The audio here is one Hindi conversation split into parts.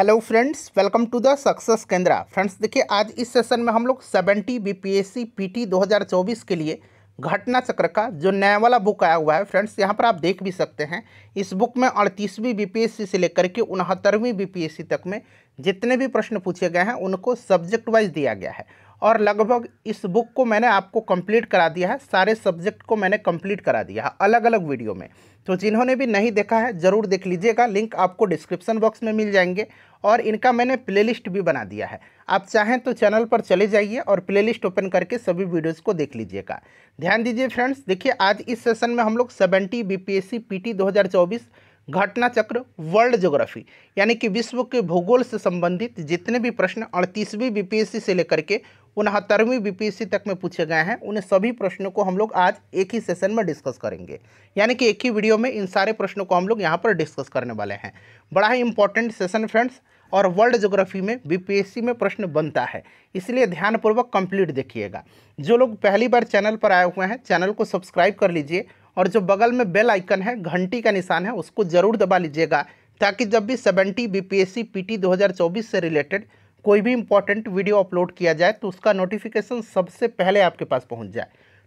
Hello friends, welcome to the success Kendra. Friends देखिए, आज इस सेशन में हम लोग 70 बीपीएससी पीटी 2024 के लिए घटना चक्र का जो नया वाला बुक आया हुआ है फ्रेंड्स, यहाँ पर आप देख भी सकते हैं। इस बुक में 38वीं बीपीएससी से लेकर के 69वीं बीपीएससी तक में जितने भी प्रश्न पूछे गए हैं उनको सब्जेक्ट वाइज दिया गया है और लगभग इस बुक को मैंने आपको कंप्लीट करा दिया है। सारे सब्जेक्ट को मैंने कंप्लीट करा दिया है अलग अलग वीडियो में। तो जिन्होंने भी नहीं देखा है ज़रूर देख लीजिएगा, लिंक आपको डिस्क्रिप्शन बॉक्स में मिल जाएंगे और इनका मैंने प्लेलिस्ट भी बना दिया है। आप चाहें तो चैनल पर चले जाइए और प्लेलिस्ट ओपन करके सभी वीडियोस को देख लीजिएगा। ध्यान दीजिए फ्रेंड्स, देखिए आज इस सेशन में हम लोग 70 बीपीएससी पीटी 2024 घटना चक्र वर्ल्ड ज्योग्राफी यानी कि विश्व के भूगोल से संबंधित जितने भी प्रश्न 38वीं बीपीएससी से लेकर के 69वीं बीपीएससी तक में पूछे गए हैं उन सभी प्रश्नों को हम लोग आज एक ही सेशन में डिस्कस करेंगे। यानी कि एक ही वीडियो में इन सारे प्रश्नों को हम लोग यहाँ पर डिस्कस करने वाले हैं। बड़ा ही इंपॉर्टेंट सेशन फ्रेंड्स, और वर्ल्ड ज्योग्राफी में बीपीएससी में प्रश्न बनता है, इसलिए ध्यानपूर्वक कंप्लीट देखिएगा। जो लोग पहली बार चैनल पर आए हुए हैं चैनल को सब्सक्राइब कर लीजिए और जो बगल में बेल आइकन है, घंटी का निशान है, उसको ज़रूर दबा लीजिएगा ताकि जब भी 70 बीपीएससी पीटी 2024 से रिलेटेड कोई भी इंपॉर्टेंट वीडियो अपलोड किया जाए तो उसका नोटिफिकेशन सबसे पहले आपके पास पहुंच जाए।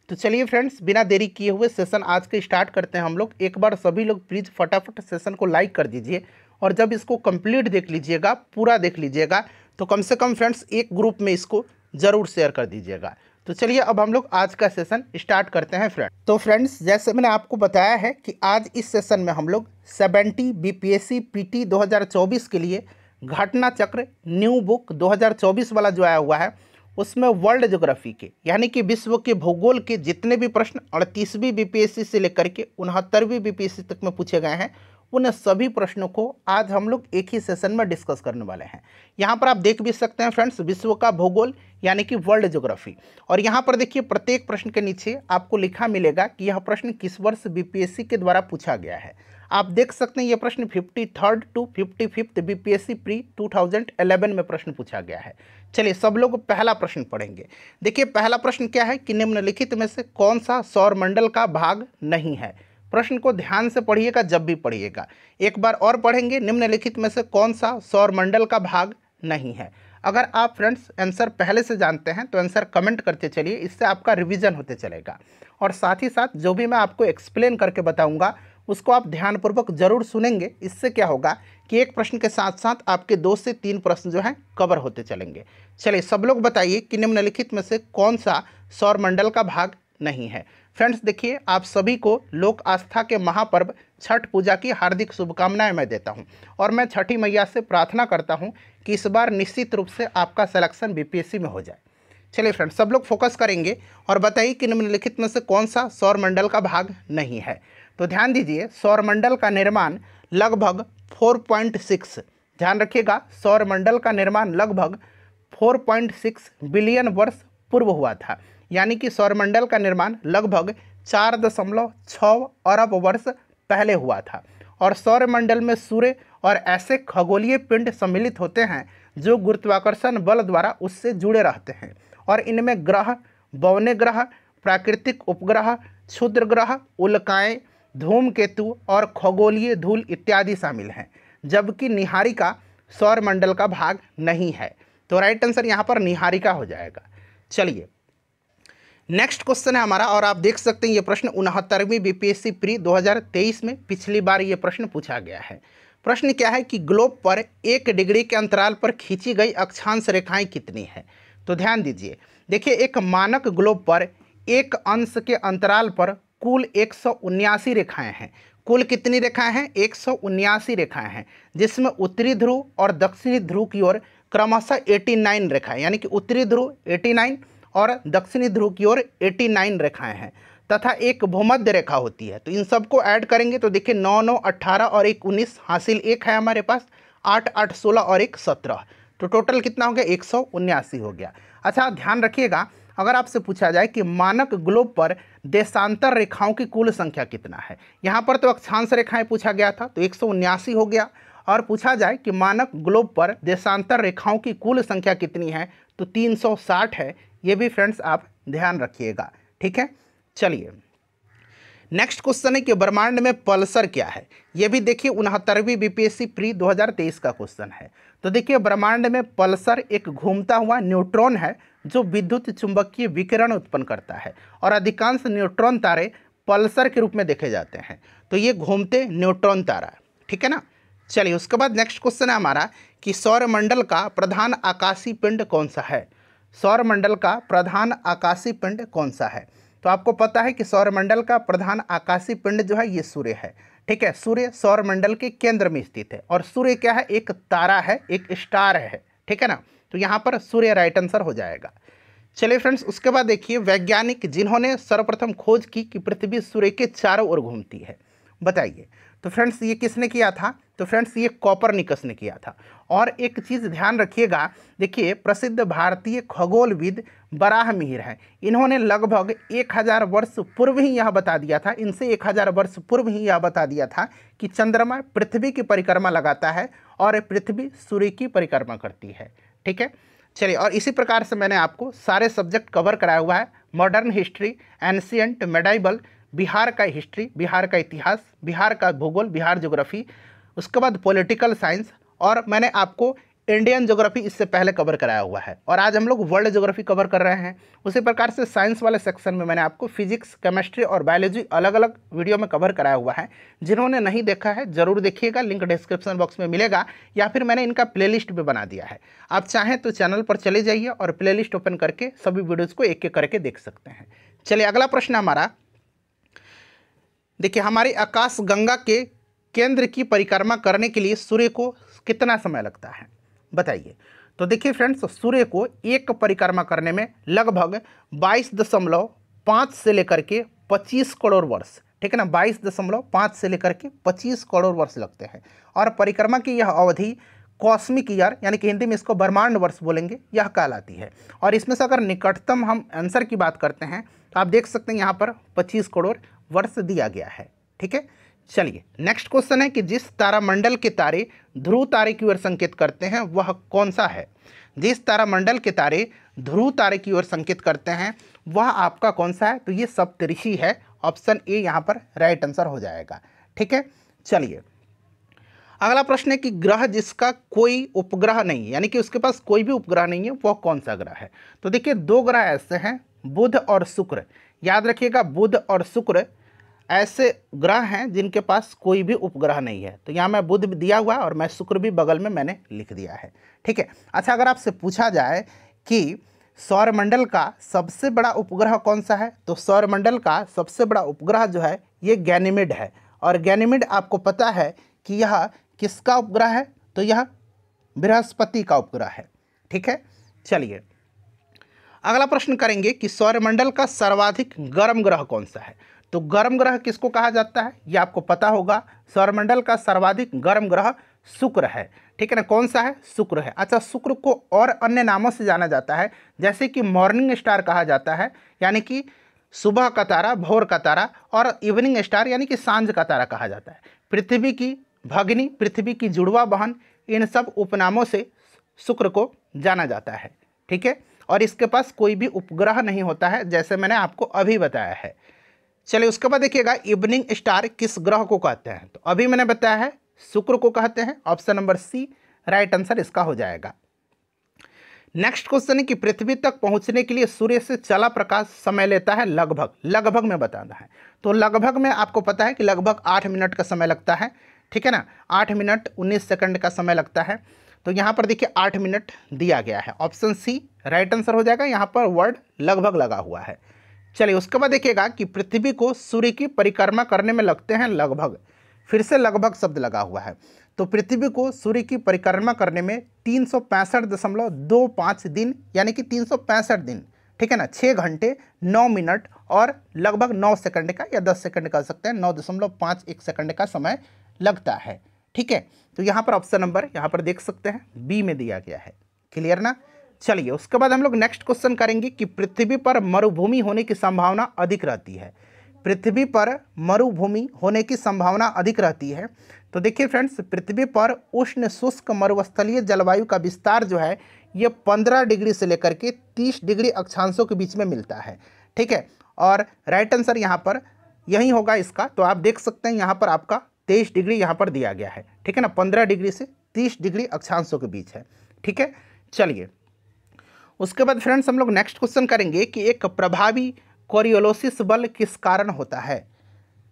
तो चलिए फ्रेंड्स, बिना देरी किए हुए सेशन आज के स्टार्ट करते हैं हम लोग। एक बार सभी लोग प्लीज़ फटाफट सेशन को लाइक कर दीजिए और जब इसको कंप्लीट देख लीजिएगा, पूरा देख लीजिएगा, तो कम से कम फ्रेंड्स एक ग्रुप में इसको ज़रूर शेयर कर दीजिएगा। तो चलिए अब हम लोग आज का सेशन स्टार्ट करते हैं फ्रेंड्स। तो फ्रेंड्स जैसे मैंने आपको बताया है कि आज इस सेशन में हम लोग 70 बीपीएससी पीटी 2024 के लिए घटना चक्र न्यू बुक 2024 वाला जो आया हुआ है उसमें वर्ल्ड ज्योग्राफी के यानी कि विश्व के भूगोल के जितने भी प्रश्न 38वीं बीपीएससी से लेकर के 69वीं बीपीएससी तक में पूछे गए हैं उन सभी प्रश्नों को आज हम लोग एक ही सेशन में डिस्कस करने वाले हैं। यहाँ पर आप देख भी सकते हैं फ्रेंड्स, विश्व का भूगोल यानी कि वर्ल्ड ज्योग्राफी, और यहाँ पर देखिए प्रत्येक प्रश्न के नीचे आपको लिखा मिलेगा कि यह प्रश्न किस वर्ष बीपीएससी के द्वारा पूछा गया है। आप देख सकते हैं ये प्रश्न 53rd to 55th BPSC pre 2011 में प्रश्न पूछा गया है। चलिए सब लोग पहला प्रश्न पढ़ेंगे। देखिए पहला प्रश्न क्या है कि निम्नलिखित में से कौन सा सौरमंडल का भाग नहीं है। प्रश्न को ध्यान से पढ़िएगा जब भी पढ़िएगा। एक बार और पढ़ेंगे, निम्नलिखित में से कौन सा सौरमंडल का भाग नहीं है। अगर आप फ्रेंड्स आंसर पहले से जानते हैं तो आंसर कमेंट करते चलिए, इससे आपका रिवीजन होते चलेगा और साथ ही साथ जो भी मैं आपको एक्सप्लेन करके बताऊंगा उसको आप ध्यानपूर्वक जरूर सुनेंगे। इससे क्या होगा कि एक प्रश्न के साथ साथ आपके 2 से 3 प्रश्न जो हैं कवर होते चलेंगे। चलिए सब लोग बताइए कि निम्नलिखित में से कौन सा सौरमंडल का भाग नहीं है। फ्रेंड्स देखिए, आप सभी को लोक आस्था के महापर्व छठ पूजा की हार्दिक शुभकामनाएं मैं देता हूं और मैं छठी मैया से प्रार्थना करता हूं कि इस बार निश्चित रूप से आपका सिलेक्शन बीपीएससी में हो जाए। चलिए फ्रेंड्स सब लोग फोकस करेंगे और बताइए कि निम्नलिखित में से कौन सा सौरमंडल का भाग नहीं है। तो ध्यान दीजिए, सौरमंडल का निर्माण लगभग 4.6, ध्यान रखिएगा, सौरमंडल का निर्माण लगभग 4.6 बिलियन वर्ष पूर्व हुआ था। यानी कि सौरमंडल का निर्माण लगभग 4.6 अरब वर्ष पहले हुआ था और सौरमंडल में सूर्य और ऐसे खगोलीय पिंड सम्मिलित होते हैं जो गुरुत्वाकर्षण बल द्वारा उससे जुड़े रहते हैं और इनमें ग्रह, बौने ग्रह, प्राकृतिक उपग्रह, क्षुद्र ग्रह, उल्काएं, धूमकेतु और खगोलीय धूल इत्यादि शामिल हैं, जबकि निहारिका सौरमंडल का भाग नहीं है। तो राइट आंसर यहाँ पर निहारिका हो जाएगा। चलिए नेक्स्ट क्वेश्चन है हमारा, और आप देख सकते हैं ये प्रश्न 69वीं बीपीएससी प्री 2023 में पिछली बार ये प्रश्न पूछा गया है। प्रश्न क्या है कि ग्लोब पर 1 डिग्री के अंतराल पर खींची गई अक्षांश रेखाएं कितनी है। तो ध्यान दीजिए, देखिए एक मानक ग्लोब पर 1 अंश के अंतराल पर कुल 179 रेखाएं हैं। कुल कितनी रेखाएं हैं? 179 रेखाएं हैं, जिसमें उत्तरी ध्रुव और दक्षिणी ध्रुव की ओर क्रमशः 89 रेखाएं, यानी कि उत्तरी ध्रुव 89 और दक्षिणी ध्रुव की ओर 89 रेखाएं हैं तथा एक भूमध्य रेखा होती है। तो इन सबको ऐड करेंगे तो देखिए 9 9 18 और 1 19 हासिल 1 है हमारे पास, 8 8 16 और 1 17, तो टोटल कितना हो गया? 179 हो गया। अच्छा ध्यान रखिएगा, अगर आपसे पूछा जाए कि मानक ग्लोब पर देशांतर रेखाओं की कुल संख्या कितना है, यहाँ पर तो अक्षांश रेखाएं पूछा गया था तो 179 हो गया, और पूछा जाए कि मानक ग्लोब पर देशांतर रेखाओं की कुल संख्या कितनी है तो 360 है। ये भी फ्रेंड्स आप ध्यान रखिएगा, ठीक है। चलिए नेक्स्ट क्वेश्चन है कि ब्रह्मांड में पल्सर क्या है। ये भी देखिए 69वीं बीपीएससी प्री 2023 का क्वेश्चन है। तो देखिए ब्रह्मांड में पल्सर एक घूमता हुआ न्यूट्रॉन है जो विद्युत चुंबकीय विकिरण उत्पन्न करता है और अधिकांश न्यूट्रॉन तारे पल्सर के रूप में देखे जाते हैं। तो ये घूमते न्यूट्रॉन तारा, ठीक है ना। चलिए उसके बाद नेक्स्ट क्वेश्चन है हमारा कि सौरमंडल का प्रधान आकाशीय पिंड कौन सा है। सौरमंडल का प्रधान आकाशीय पिंड कौन सा है। तो आपको पता है कि सौरमंडल का प्रधान आकाशीय पिंड जो है ये सूर्य है, ठीक है। सूर्य सौरमंडल के केंद्र में स्थित है और सूर्य क्या है, एक तारा है, एक स्टार है, ठीक है ना। तो यहाँ पर सूर्य राइट आंसर हो जाएगा। चलिए फ्रेंड्स उसके बाद देखिए वैज्ञानिक जिन्होंने सर्वप्रथम खोज की कि पृथ्वी सूर्य के चारों ओर घूमती है, बताइए। तो फ्रेंड्स ये किसने किया था। तो फ्रेंड्स ये कोपरनिकस ने किया था। और एक चीज़ ध्यान रखिएगा, देखिए प्रसिद्ध भारतीय खगोलविद बराहमिहिर हैं। इन्होंने लगभग 1000 वर्ष पूर्व ही यह बता दिया था, इनसे 1000 वर्ष पूर्व ही यह बता दिया था कि चंद्रमा पृथ्वी की परिक्रमा लगाता है और पृथ्वी सूर्य की परिक्रमा करती है, ठीक है। चलिए और इसी प्रकार से मैंने आपको सारे सब्जेक्ट कवर कराया हुआ है। Modern history, ancient, medieval, Bihar का हिस्ट्री, बिहार का इतिहास, बिहार का भूगोल, बिहार ज्योग्राफी, उसके बाद पॉलिटिकल साइंस, और मैंने आपको इंडियन ज्योग्राफी इससे पहले कवर कराया हुआ है। और आज हम लोग वर्ल्ड ज्योग्राफी कवर कर रहे हैं। उसी प्रकार से साइंस वाले सेक्शन में मैंने आपको फिजिक्स, केमिस्ट्री और बायोलॉजी अलग अलग वीडियो में कवर कराया हुआ है। जिन्होंने नहीं देखा है ज़रूर देखिएगा, लिंक डिस्क्रिप्शन बॉक्स में मिलेगा या फिर मैंने इनका प्लेलिस्ट भी बना दिया है। आप चाहें तो चैनल पर चले जाइए और प्लेलिस्ट ओपन करके सभी वीडियोज़ को एक एक करके देख सकते हैं। चलिए अगला प्रश्न हमारा, देखिए हमारी आकाश गंगा के केंद्र की परिक्रमा करने के लिए सूर्य को कितना समय लगता है, बताइए। तो देखिए फ्रेंड्स सूर्य को एक परिक्रमा करने में लगभग 22.5 से लेकर के 25 करोड़ वर्ष, ठीक है ना, 22.5 से लेकर के 25 करोड़ वर्ष लगते हैं। और परिक्रमा की यह अवधि कॉस्मिक ईयर यानी कि हिंदी में इसको ब्रह्मांड वर्ष बोलेंगे, यह कहलाती है। और इसमें से अगर निकटतम हम आंसर की बात करते हैं तो आप देख सकते हैं यहाँ पर 25 करोड़ वर्ष दिया गया है, ठीक है। चलिए नेक्स्ट क्वेश्चन है कि जिस तारामंडल के तारे ध्रुव तारे की ओर संकेत करते हैं वह कौन सा है। जिस तारामंडल के तारे ध्रुव तारे की ओर संकेत करते हैं वह आपका कौन सा है। तो ये सप्तऋषि है, ऑप्शन ए यहाँ पर राइट आंसर हो जाएगा, ठीक है। चलिए अगला प्रश्न है कि ग्रह जिसका कोई उपग्रह नहीं है यानी कि उसके पास कोई भी उपग्रह नहीं है वह कौन सा ग्रह है। तो देखिए दो ग्रह ऐसे हैं, बुध और शुक्र। याद रखिएगा बुध और शुक्र ऐसे ग्रह हैं जिनके पास कोई भी उपग्रह नहीं है। तो यहाँ मैं बुध भी दिया हुआ और मैं शुक्र भी बगल में मैंने लिख दिया है, ठीक है। अच्छा अगर आपसे पूछा जाए कि सौरमंडल का सबसे बड़ा उपग्रह कौन सा है, तो सौरमंडल का सबसे बड़ा उपग्रह जो है ये गैनीमेड है। और गैनीमेड आपको पता है कि यह किसका उपग्रह है, तो यह बृहस्पति का उपग्रह है, ठीक है। चलिए अगला प्रश्न करेंगे कि सौरमंडल का सर्वाधिक गर्म ग्रह कौन सा है। तो गर्म ग्रह किसको कहा जाता है, ये आपको पता होगा। सौरमंडल का सर्वाधिक गर्म ग्रह शुक्र है, ठीक है ना। कौन सा है, शुक्र है। अच्छा शुक्र को और अन्य नामों से जाना जाता है, जैसे कि मॉर्निंग स्टार कहा जाता है यानी कि सुबह का तारा, भोर का तारा, और इवनिंग स्टार यानी कि सांझ का तारा कहा जाता है। पृथ्वी की भगिनी, पृथ्वी की जुड़वा बहन, इन सब उपनामों से शुक्र को जाना जाता है, ठीक है। और इसके पास कोई भी उपग्रह नहीं होता है, जैसे मैंने आपको अभी बताया है। चलिए उसके बाद देखिएगा इवनिंग स्टार किस ग्रह को कहते हैं। तो अभी मैंने बताया है शुक्र को कहते हैं, option number C right answer इसका हो जाएगा। नेक्स्ट क्वेश्चन है कि पृथ्वी तक पहुंचने के लिए सूर्य से चला प्रकाश समय लेता है लगभग में बताना है। तो लगभग में आपको पता है कि लगभग 8 मिनट का समय लगता है, ठीक है ना। 8 मिनट 19 सेकंड का समय लगता है। तो यहाँ पर देखिए 8 मिनट दिया गया है, ऑप्शन सी राइट आंसर हो जाएगा। यहाँ पर वर्ड लगभग लगा हुआ है। चलिए उसके बाद देखिएगा कि पृथ्वी को सूर्य की परिक्रमा करने में लगते हैं लगभग, फिर से लगभग शब्द लगा हुआ है। तो पृथ्वी को सूर्य की परिक्रमा करने में 365.25 दिन यानी कि 365 दिन, ठीक है ना, 6 घंटे 9 मिनट और लगभग 9 सेकंड का या 10 सेकंड कह सकते हैं, 9.51 सेकंड का समय लगता है, ठीक है। तो यहाँ पर ऑप्शन नंबर यहाँ पर देख सकते हैं बी में दिया गया है, क्लियर ना। चलिए उसके बाद हम लोग नेक्स्ट क्वेश्चन करेंगे कि पृथ्वी पर मरुभूमि होने की संभावना अधिक रहती है। पृथ्वी पर मरुभूमि होने की संभावना अधिक रहती है। तो देखिए फ्रेंड्स पृथ्वी पर उष्ण शुष्क मरुस्थलीय जलवायु का विस्तार जो है ये 15 डिग्री से लेकर के 30 डिग्री अक्षांशों के बीच में मिलता है, ठीक है। और राइट आंसर यहाँ पर यही होगा इसका। तो आप देख सकते हैं यहाँ पर आपका 23 डिग्री यहाँ पर दिया गया है, ठीक है ना। 15 डिग्री से 30 डिग्री अक्षांशों के बीच है, ठीक है। चलिए उसके बाद फ्रेंड्स हम लोग नेक्स्ट क्वेश्चन करेंगे कि एक प्रभावी कोरियोलिस बल किस कारण होता है।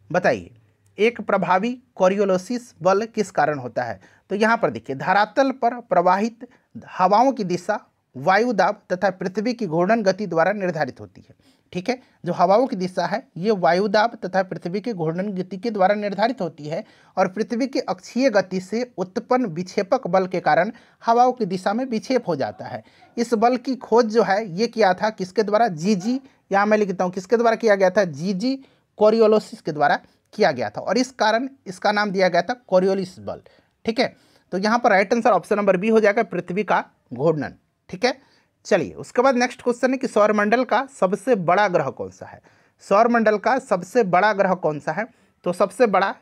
बताइए, एक प्रभावी कोरियोलिस बल किस कारण होता है। तो यहाँ पर देखिए, धरातल पर प्रवाहित हवाओं की दिशा वायु दाब तथा पृथ्वी की घूर्णन गति द्वारा निर्धारित होती है, ठीक है। जो हवाओं की दिशा है ये वायु दाब तथा पृथ्वी की घूर्णन गति के द्वारा निर्धारित होती है, और पृथ्वी की अक्षीय गति से उत्पन्न विक्षेपक बल के कारण हवाओं की दिशा में विक्षेप हो जाता है। इस बल की खोज जो है ये किया था किसके द्वारा, जीजी, यहाँ मैं लिखता हूँ किसके द्वारा किया गया था, जीजी कोरियोलिस के द्वारा किया गया था, और इस कारण इसका नाम दिया गया था कोरियोलिस बल, ठीक है। तो यहाँ पर right answer option number B हो जाएगा, पृथ्वी का घूर्णन, ठीक है। चलिए उसके बाद नेक्स्ट क्वेश्चन है कि सौरमंडल का सबसे बड़ा ग्रह कौन सा है। सौरमंडल का सबसे बड़ा ग्रह कौन सा है। तो सबसे बड़ा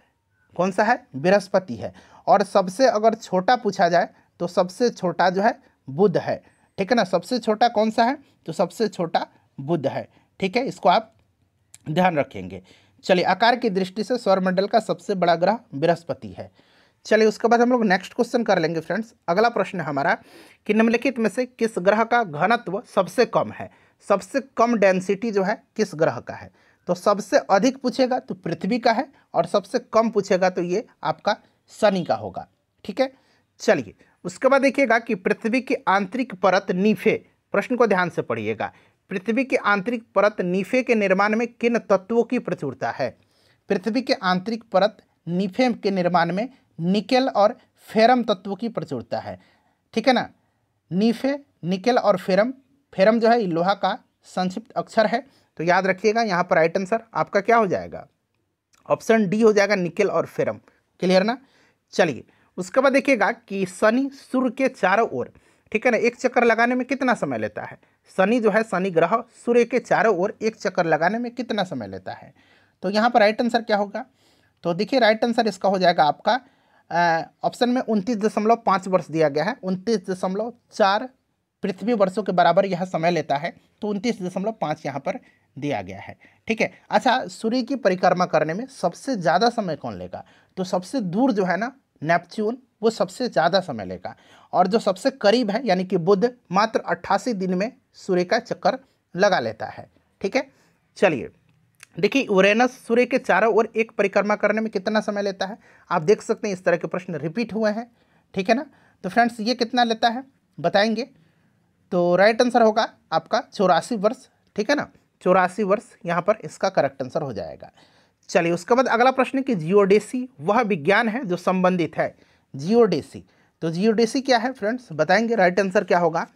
कौन सा है, बृहस्पति है। और सबसे अगर छोटा पूछा जाए तो सबसे छोटा जो है बुध है, ठीक है ना। सबसे छोटा कौन सा है, तो सबसे छोटा बुध है, ठीक है। इसको आप ध्यान रखेंगे। चलिए आकार की दृष्टि से सौरमंडल का सबसे बड़ा ग्रह बृहस्पति है। चलिए उसके बाद हम लोग नेक्स्ट क्वेश्चन कर लेंगे फ्रेंड्स। अगला प्रश्न है हमारा कि निम्नलिखित में से किस ग्रह का घनत्व सबसे कम है। सबसे कम डेंसिटी जो है किस ग्रह का है। तो सबसे अधिक पूछेगा तो पृथ्वी का है, और सबसे कम पूछेगा तो ये आपका शनि का होगा, ठीक है। चलिए उसके बाद देखिएगा कि पृथ्वी की आंतरिक परत नीफे, प्रश्न को ध्यान से पढ़िएगा। पृथ्वी की आंतरिक परत नीफे के निर्माण में किन तत्वों की प्रचुरता है। पृथ्वी के आंतरिक परत नीफे के निर्माण में निकेल और फेरम तत्वों की प्रचुरता है, ठीक है ना। नीफे, निकेल और फेरम, फेरम जो है लोहा का संक्षिप्त अक्षर है। तो याद रखिएगा यहाँ पर राइट आंसर आपका क्या हो जाएगा, ऑप्शन डी हो जाएगा, निकेल और फेरम। क्लियर ना। चलिए उसके बाद देखिएगा कि शनि सूर्य के चारों ओर, ठीक है ना, एक चक्कर लगाने में कितना समय लेता है। शनि जो है, शनि ग्रह सूर्य के चारों ओर एक चक्कर लगाने में कितना समय लेता है। तो यहाँ पर राइट आंसर क्या होगा। तो देखिए राइट आंसर इसका हो जाएगा आपका ऑप्शन में 29.5 वर्ष दिया गया है। 29.4 पृथ्वी वर्षों के बराबर यह समय लेता है, तो 29.5 यहाँ पर दिया गया है, ठीक है। अच्छा, सूर्य की परिक्रमा करने में सबसे ज़्यादा समय कौन लेगा। तो सबसे दूर जो है ना नेपच्यून, वो सबसे ज़्यादा समय लेगा, और जो सबसे करीब है यानी कि बुध मात्र 88 दिन में सूर्य का चक्कर लगा लेता है, ठीक है। चलिए देखिए, यूरेनस सूर्य के चारों ओर एक परिक्रमा करने में कितना समय लेता है। आप देख सकते हैं इस तरह के प्रश्न रिपीट हुए हैं, ठीक है ना। तो फ्रेंड्स ये कितना लेता है बताएंगे। तो राइट आंसर होगा आपका 84 वर्ष, ठीक है ना। 84 वर्ष यहाँ पर इसका करेक्ट आंसर हो जाएगा। चलिए उसके बाद अगला प्रश्न है कि जियोडेसी वह विज्ञान है जो संबंधित है। जियोडेसी, तो जियोडेसी क्या है फ्रेंड्स बताएंगे। राइट आंसर क्या होगा,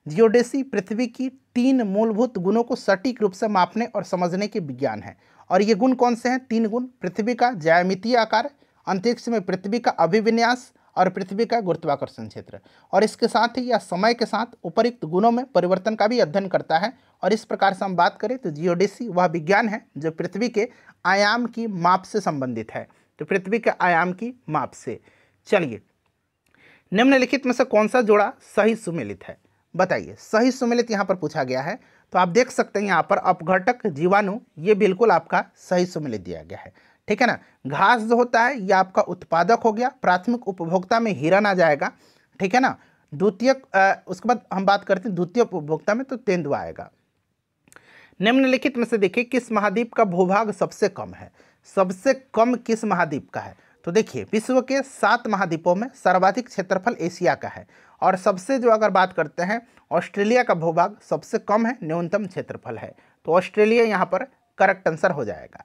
जियोडेसी पृथ्वी की 3 मूलभूत गुणों को सटीक रूप से मापने और समझने के विज्ञान है। और ये गुण कौन से हैं, 3 गुण, पृथ्वी का ज्यामितीय आकार, अंतरिक्ष में पृथ्वी का अभिविन्यास और पृथ्वी का गुरुत्वाकर्षण क्षेत्र। और इसके साथ ही यह समय के साथ उपरोक्त गुणों में परिवर्तन का भी अध्ययन करता है। और इस प्रकार से हम बात करें तो जियोडेसी वह विज्ञान है जो पृथ्वी के आयाम की माप से संबंधित है। तो पृथ्वी के आयाम की माप से। चलिए निम्नलिखित में से कौन सा जोड़ा सही सुमेलित है। बताइए, सही सुमेलित यहाँ पर पूछा गया है। तो आप देख सकते हैं यहाँ पर अपघटक, जीवाणु, ये बिल्कुल आपका सही सुमेलित दिया गया है, ठीक है ना। घास जो होता है ये आपका उत्पादक हो गया, प्राथमिक उपभोक्ता में हिरन आ जाएगा, ठीक है ना। द्वितीयक, उसके बाद हम बात करते हैं द्वितीय उपभोक्ता में तो तेंदुआ आएगा। निम्नलिखित में से देखिए किस महाद्वीप का भूभाग सबसे कम है। सबसे कम किस महाद्वीप का है। तो देखिए विश्व के 7 महाद्वीपों में सर्वाधिक क्षेत्रफल एशिया का है, और सबसे जो अगर बात करते हैं ऑस्ट्रेलिया का भूभाग सबसे कम है, न्यूनतम क्षेत्रफल है। तो ऑस्ट्रेलिया यहाँ पर करेक्ट आंसर हो जाएगा।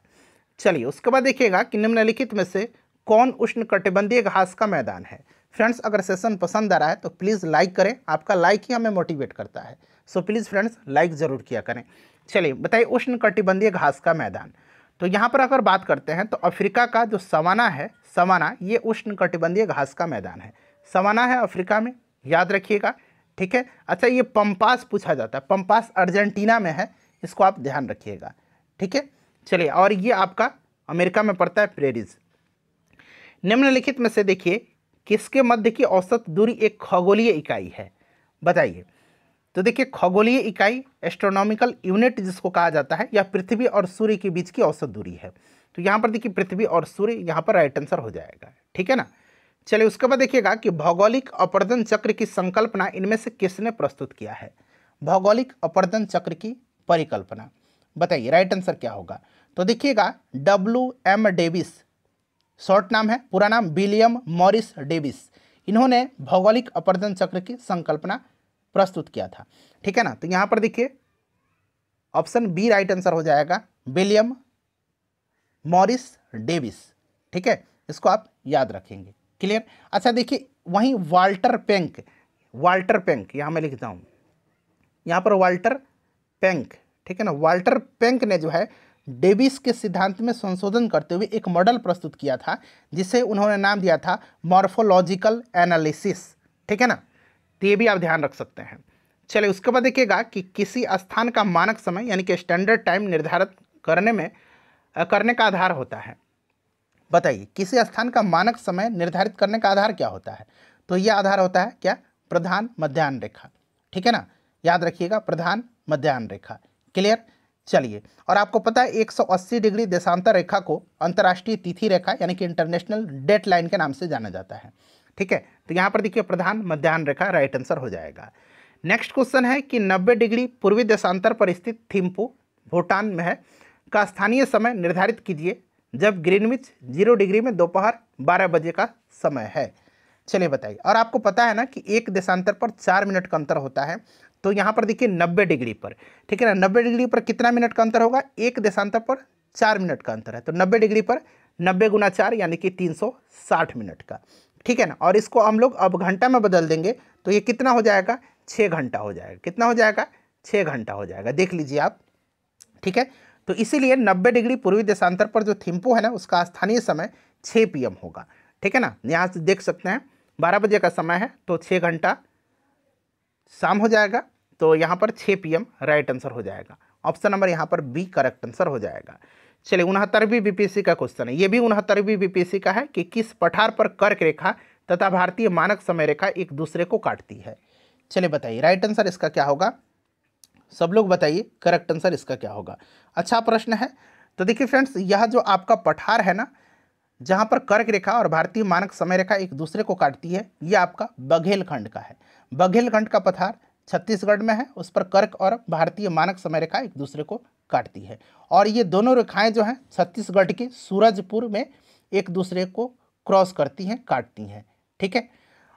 चलिए उसके बाद देखिएगा कि निम्नलिखित में से कौन उष्णकटिबंधीय घास का मैदान है। फ्रेंड्स अगर सेशन पसंद आ रहा है तो प्लीज़ लाइक करें, आपका लाइक ही हमें मोटिवेट करता है। सो प्लीज़ फ्रेंड्स लाइक ज़रूर किया करें। चलिए बताइए उष्णकटिबंधीय घास का मैदान। तो यहाँ पर अगर बात करते हैं तो अफ्रीका का जो सवाना है, सवाना ये उष्णकटिबंधीय घास का मैदान है। सवाना है अफ्रीका में, याद रखिएगा, ठीक है। अच्छा, ये पंपास पूछा जाता है, पंपास अर्जेंटीना में है, इसको आप ध्यान रखिएगा, ठीक है। चलिए, और ये आपका अमेरिका में पड़ता है, प्रेरीज। निम्नलिखित में से देखिए किसके मध्य की औसत दूरी एक खगोलीय इकाई है। बताइए, तो देखिए खगोलीय इकाई एस्ट्रोनॉमिकल यूनिट जिसको कहा जाता है, यह पृथ्वी और सूर्य के बीच की औसत दूरी है। तो यहाँ पर देखिए पृथ्वी और सूर्य यहाँ पर राइट आंसर हो जाएगा, ठीक है ना। चलिए उसके बाद देखिएगा कि भौगोलिक अपर्दन चक्र की संकल्पना इनमें से किसने प्रस्तुत किया है। भौगोलिक अपर्दन चक्र की परिकल्पना बताइए, राइट आंसर क्या होगा। तो देखिएगा WM डेविस, शॉर्ट नाम है, पूरा नाम विलियम मॉरिस डेविस, इन्होंने भौगोलिक अपर्दन चक्र की संकल्पना प्रस्तुत किया था, ठीक है ना। तो यहाँ पर देखिए ऑप्शन बी राइट आंसर हो जाएगा, विलियम मॉरिस डेविस, ठीक है, इसको आप याद रखेंगे, क्लियर। अच्छा देखिए वहीं वाल्टर पेंक यहाँ मैं लिखता हूँ, यहाँ पर वाल्टर पेंक, ठीक है ना, वाल्टर पेंक ने जो है डेविस के सिद्धांत में संशोधन करते हुए एक मॉडल प्रस्तुत किया था जिसे उन्होंने नाम दिया था मॉर्फोलॉजिकल एनालिसिस, ठीक है ना। तो ये भी आप ध्यान रख सकते हैं। चलिए उसके बाद देखिएगा कि किसी स्थान का मानक समय यानी कि स्टैंडर्ड टाइम निर्धारित करने का आधार होता है। बताइए किसी स्थान का मानक समय निर्धारित करने का आधार क्या होता है। तो यह आधार होता है क्या, प्रधान मध्याह्न रेखा, ठीक है ना, याद रखिएगा प्रधान मध्याह्न रेखा, क्लियर। चलिए और आपको पता है 180 डिग्री देशांतर रेखा को अंतर्राष्ट्रीय तिथि रेखा यानी कि इंटरनेशनल डेट लाइन के नाम से जाना जाता है, ठीक है। तो यहाँ पर देखिए प्रधान मध्याह्न रेखा राइट आंसर हो जाएगा। नेक्स्ट क्वेश्चन है कि 90 डिग्री पूर्वी देशांतर पर स्थित थिम्पू भूटान में है का स्थानीय समय निर्धारित कीजिए जब ग्रीनविच 0 डिग्री में दोपहर 12 बजे का समय है। चलिए बताइए, और आपको पता है ना कि एक देशांतर पर 4 मिनट का अंतर होता है। तो यहाँ पर देखिए 90 डिग्री पर, ठीक है ना, 90 डिग्री पर कितना मिनट का अंतर होगा, एक देशांतर पर 4 मिनट का अंतर है। तो 90 डिग्री पर 90 गुना 4 यानी कि 360 मिनट का, ठीक है ना। और इसको हम लोग अब घंटा में बदल देंगे तो ये कितना हो जाएगा, 6 घंटा हो जाएगा। कितना हो जाएगा, 6 घंटा हो जाएगा, देख लीजिए आप, ठीक है। तो इसीलिए 90 डिग्री पूर्वी देशांतर पर जो थिम्पू है ना उसका स्थानीय समय 6 PM होगा, ठीक है ना। यहाँ से देख सकते हैं 12 बजे का समय है तो 6 घंटा शाम हो जाएगा, तो यहाँ पर 6 PM राइट आंसर हो जाएगा। ऑप्शन नंबर यहाँ पर बी करेक्ट आंसर हो जाएगा। चलिए 69वीं BPSC का क्वेश्चन है, ये भी 69वीं BPSC का है कि किस पठार पर कर्क रेखा तथा भारतीय मानक समय रेखा एक दूसरे को काटती है। चलिए बताइए राइट आंसर इसका क्या होगा, सब लोग बताइए करेक्ट आंसर इसका क्या होगा। अच्छा प्रश्न है। तो देखिए फ्रेंड्स यह जो आपका पठार है ना जहाँ पर कर्क रेखा और भारतीय मानक समय रेखा एक दूसरे को काटती है, यह आपका बघेलखंड का है। बघेलखंड का पठार छत्तीसगढ़ में है, उस पर कर्क और भारतीय मानक समय रेखा एक दूसरे को काटती है। और ये दोनों रेखाएं जो हैं छत्तीसगढ़ के सूरजपुर में एक दूसरे को क्रॉस करती हैं, काटती हैं, ठीक है।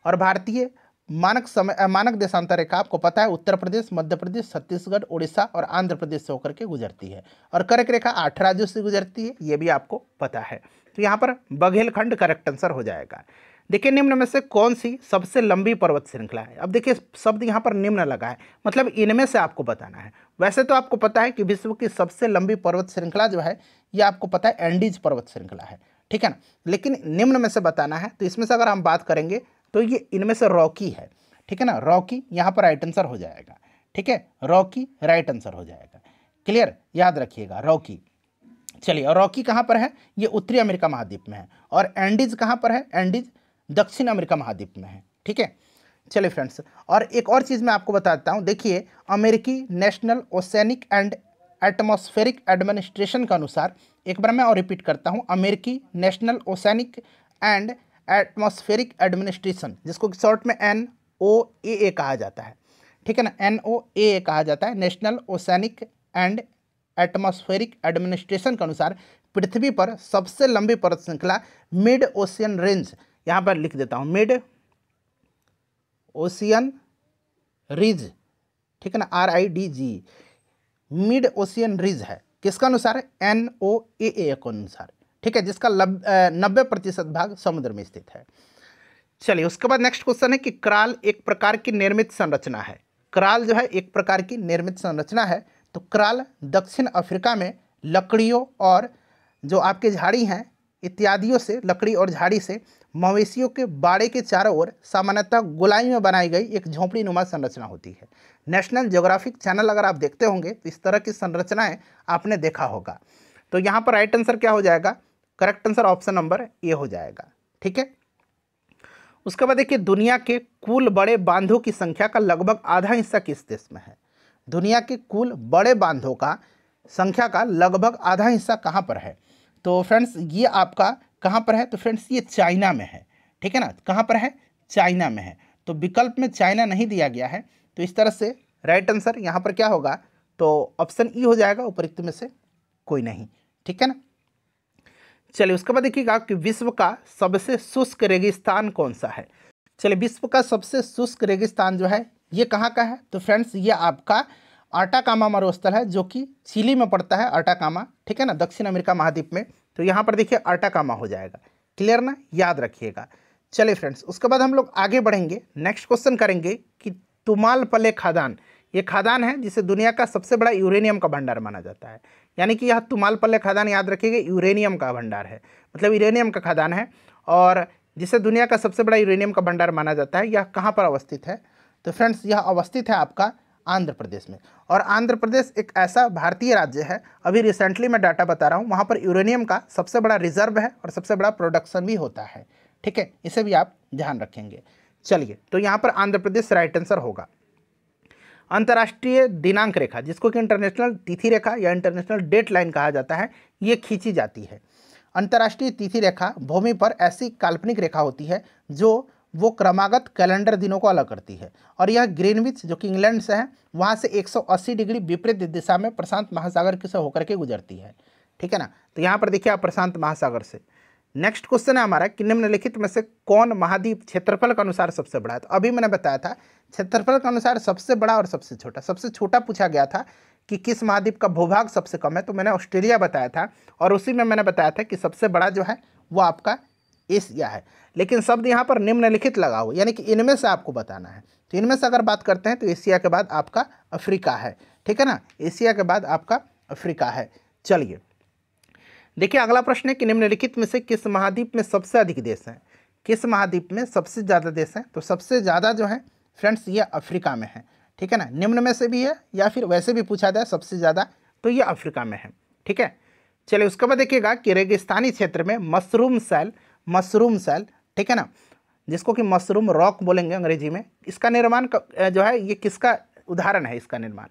और भारतीय मानक देशांतर रेखा आपको पता है उत्तर प्रदेश, मध्य प्रदेश, छत्तीसगढ़, उड़ीसा और आंध्र प्रदेश से होकर के गुजरती है। और कर्क रेखा 8 राज्यों से गुजरती है, ये भी आपको पता है। तो यहाँ पर बघेलखंड करेक्ट आंसर हो जाएगा। देखिए निम्न में से कौन सी सबसे लंबी पर्वत श्रृंखला है। अब देखिए शब्द यहाँ पर निम्न लगा है, मतलब इनमें से आपको बताना है। वैसे तो आपको पता है कि विश्व की सबसे लंबी पर्वत श्रृंखला जो है ये आपको पता है एंडीज पर्वत श्रृंखला है, ठीक है ना। लेकिन निम्न में से बताना है, तो इसमें से अगर हम बात करेंगे तो ये इनमें से रॉकी है, ठीक है ना। रॉकी यहाँ पर राइट आंसर हो जाएगा, ठीक है, रॉकी राइट आंसर हो जाएगा, क्लियर, याद रखिएगा रॉकी। चलिए और रॉकी कहाँ पर है, ये उत्तरी अमेरिका महाद्वीप में है। और एंडीज कहाँ पर है, एंडीज दक्षिण अमेरिका महाद्वीप में है, ठीक है। चलिए फ्रेंड्स और एक और चीज़ मैं आपको बताता हूँ। देखिए अमेरिकी national oceanic and atmospheric administration के अनुसार, एक बार मैं और रिपीट करता हूँ, अमेरिकी national oceanic and atmospheric administration जिसको शॉर्ट में NOAA कहा जाता है, ठीक है ना, NOAA कहा जाता है, national oceanic and atmospheric administration के अनुसार पृथ्वी पर सबसे लंबी पर्वत श्रृंखला मिड ओशियन रेंज, यहाँ पर लिख देता हूँ मिड ओशियन रिज, ठीक है ना, RIDG, मिड ओशियन रिज है, किसका अनुसार, NOAA के अनुसार, ठीक है, जिसका 90% भाग समुद्र में स्थित है। चलिए उसके बाद नेक्स्ट क्वेश्चन है कि कराल एक प्रकार की निर्मित संरचना है। कराल जो है एक प्रकार की निर्मित संरचना है। तो कराल दक्षिण अफ्रीका में लकड़ियों और जो आपके झाड़ी हैं इत्यादियों से, लकड़ी और झाड़ी से मवेशियों के बाड़े के चारों ओर सामान्यतः गोलाई में बनाई गई एक झोंपड़ी नुमा संरचना होती है। नेशनल ज्योग्राफिक चैनल अगर आप देखते होंगे तो इस तरह की संरचनाएं आपने देखा होगा। तो यहाँ पर राइट आंसर क्या हो जाएगा, correct answer option number A हो जाएगा, ठीक है। उसके बाद देखिए दुनिया के कुल बड़े बांधों की संख्या का लगभग आधा हिस्सा किस देश में है? दुनिया के कुल बड़े बांधों का संख्या का लगभग आधा हिस्सा कहाँ पर है? तो फ्रेंड्स ये आपका कहाँ पर है? तो फ्रेंड्स ये चाइना में है, ठीक है ना। कहाँ पर है? चाइना में है। तो विकल्प में चाइना नहीं दिया गया है, तो इस तरह से राइट आंसर यहाँ पर क्या होगा? तो ऑप्शन ई हो जाएगा, उपरोक्त में से कोई नहीं, ठीक है ना। चलिए उसके बाद देखिएगा कि विश्व का सबसे शुष्क रेगिस्तान कौन सा है? चलिए विश्व का सबसे शुष्क रेगिस्तान जो है ये कहाँ का है? तो फ्रेंड्स ये आपका अटाकामा मरुस्थल है, जो कि चिली में पड़ता है अटाकामा, ठीक है ना, दक्षिण अमेरिका महाद्वीप में। तो यहाँ पर देखिए अटाकामा हो जाएगा, क्लियर ना, याद रखिएगा। चलिए फ्रेंड्स उसके बाद हम लोग आगे बढ़ेंगे, नेक्स्ट क्वेश्चन करेंगे कि तुमालपल्ले खदान, ये खदान है जिसे दुनिया का सबसे बड़ा यूरेनियम का भंडार माना जाता है। यानी कि यह तुमालपल्ले खदान, याद रखिएगा, यूरेनियम का भंडार है, मतलब यूरेनियम का खदान है, और जिसे दुनिया का सबसे बड़ा यूरेनियम का भंडार माना जाता है। यह कहाँ पर अवस्थित है? तो फ्रेंड्स यह अवस्थित है आपका आंध्र प्रदेश में। और आंध्र प्रदेश एक ऐसा भारतीय राज्य है, अभी रिसेंटली मैं डाटा बता रहा हूँ, वहाँ पर यूरेनियम का सबसे बड़ा रिजर्व है और सबसे बड़ा प्रोडक्शन भी होता है, ठीक है, इसे भी आप ध्यान रखेंगे। चलिए तो यहाँ पर आंध्र प्रदेश राइट आंसर होगा। अंतर्राष्ट्रीय दिनांक रेखा, जिसको कि इंटरनेशनल तिथि रेखा या इंटरनेशनल डेट लाइन कहा जाता है, ये खींची जाती है। अंतर्राष्ट्रीय तिथि रेखा भूमि पर ऐसी काल्पनिक रेखा होती है जो वो क्रमागत कैलेंडर दिनों को अलग करती है, और यह ग्रीनविच जो कि इंग्लैंड से है, वहाँ से 180 डिग्री विपरीत दिशा में प्रशांत महासागर से होकर के गुजरती है, ठीक है ना। तो यहाँ पर देखिए आप प्रशांत महासागर से। नेक्स्ट क्वेश्चन है हमारा कि निम्नलिखित में से कौन महाद्वीप क्षेत्रफल के अनुसार सबसे बड़ा है? तो अभी मैंने बताया था क्षेत्रफल के अनुसार सबसे बड़ा और सबसे छोटा पूछा गया था कि किस महाद्वीप का भूभाग सबसे कम है, तो मैंने ऑस्ट्रेलिया बताया था, और उसी में मैंने बताया था कि सबसे बड़ा जो है वो आपका एशिया है। लेकिन शब्द यहाँ पर निम्नलिखित लगा हो, यानी कि इनमें से आपको बताना है। तो इनमें से अगर बात करते हैं तो एशिया के बाद आपका अफ्रीका है, ठीक है ना, एशिया के बाद आपका अफ्रीका है। चलिए देखिए अगला प्रश्न है कि निम्नलिखित में से किस महाद्वीप में सबसे अधिक देश हैं? किस महाद्वीप में सबसे ज़्यादा देश हैं? तो सबसे ज़्यादा जो है फ्रेंड्स ये अफ्रीका में है, ठीक है ना, निम्न में से भी है या फिर वैसे भी पूछा जाए सबसे ज़्यादा, तो ये अफ्रीका में है, ठीक है। चलिए उसके बाद देखिएगा कि रेगिस्तानी क्षेत्र में मशरूम सेल, ठीक है ना, जिसको कि मशरूम रॉक बोलेंगे अंग्रेजी में, इसका निर्माण जो है ये किसका उदाहरण है? इसका निर्माण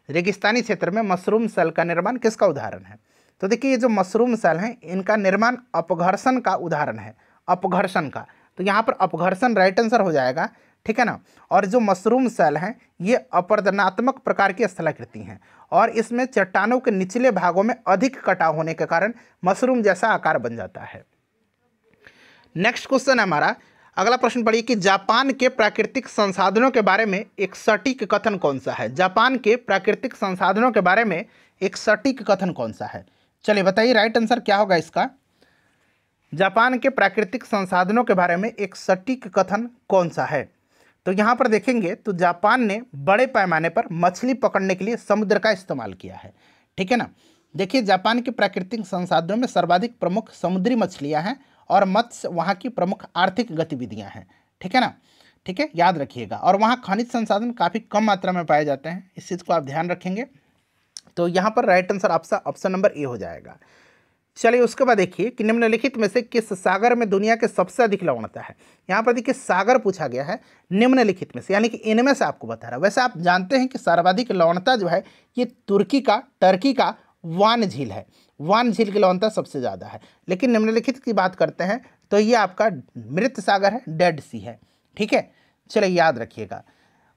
रेगिस्तानी क्षेत्र में मशरूम सेल का निर्माण किसका उदाहरण है? तो देखिए ये जो मशरूम सेल हैं इनका निर्माण अपघर्षण का उदाहरण है, अपघर्षण का। तो यहाँ पर अपघर्षण राइट आंसर हो जाएगा, ठीक है ना। और जो मशरूम सेल हैं ये अपरदनात्मक प्रकार की स्थलाकृति हैं, और इसमें चट्टानों के निचले भागों में अधिक कटाव होने के कारण मशरूम जैसा आकार बन जाता है। नेक्स्ट क्वेश्चन है हमारा, अगला प्रश्न पढ़िए कि जापान के प्राकृतिक संसाधनों के बारे में एक सटीक कथन कौन सा है? जापान के प्राकृतिक संसाधनों के बारे में एक सटीक कथन कौन सा है? चलिए बताइए राइट आंसर क्या होगा इसका? जापान के प्राकृतिक संसाधनों के बारे में एक सटीक कथन कौन सा है? तो यहाँ पर देखेंगे तो जापान ने बड़े पैमाने पर मछली पकड़ने के लिए समुद्र का इस्तेमाल किया है, ठीक है ना। देखिए जापान के प्राकृतिक संसाधनों में सर्वाधिक प्रमुख समुद्री मछलियाँ हैं और मत्स्य वहाँ की प्रमुख आर्थिक गतिविधियाँ हैं, ठीक है ना, ठीक है, याद रखिएगा। और वहाँ खनिज संसाधन काफ़ी कम मात्रा में पाए जाते हैं, इस चीज़ को आप ध्यान रखेंगे। तो यहाँ पर राइट आंसर आपका ऑप्शन नंबर ए हो जाएगा। चलिए उसके बाद देखिए कि निम्नलिखित में से किस सागर में दुनिया के सबसे अधिक लवणता है? यहाँ पर देखिए सागर पूछा गया है निम्नलिखित में से, यानी कि इनमें से आपको बता रहा है। वैसे आप जानते हैं कि सर्वाधिक लवणता जो है ये टर्की का वान झील है, वान झील की लवणता सबसे ज़्यादा है। लेकिन निम्नलिखित की बात करते हैं तो ये आपका मृत सागर है, डेड सी है, ठीक है। चलिए याद रखिएगा।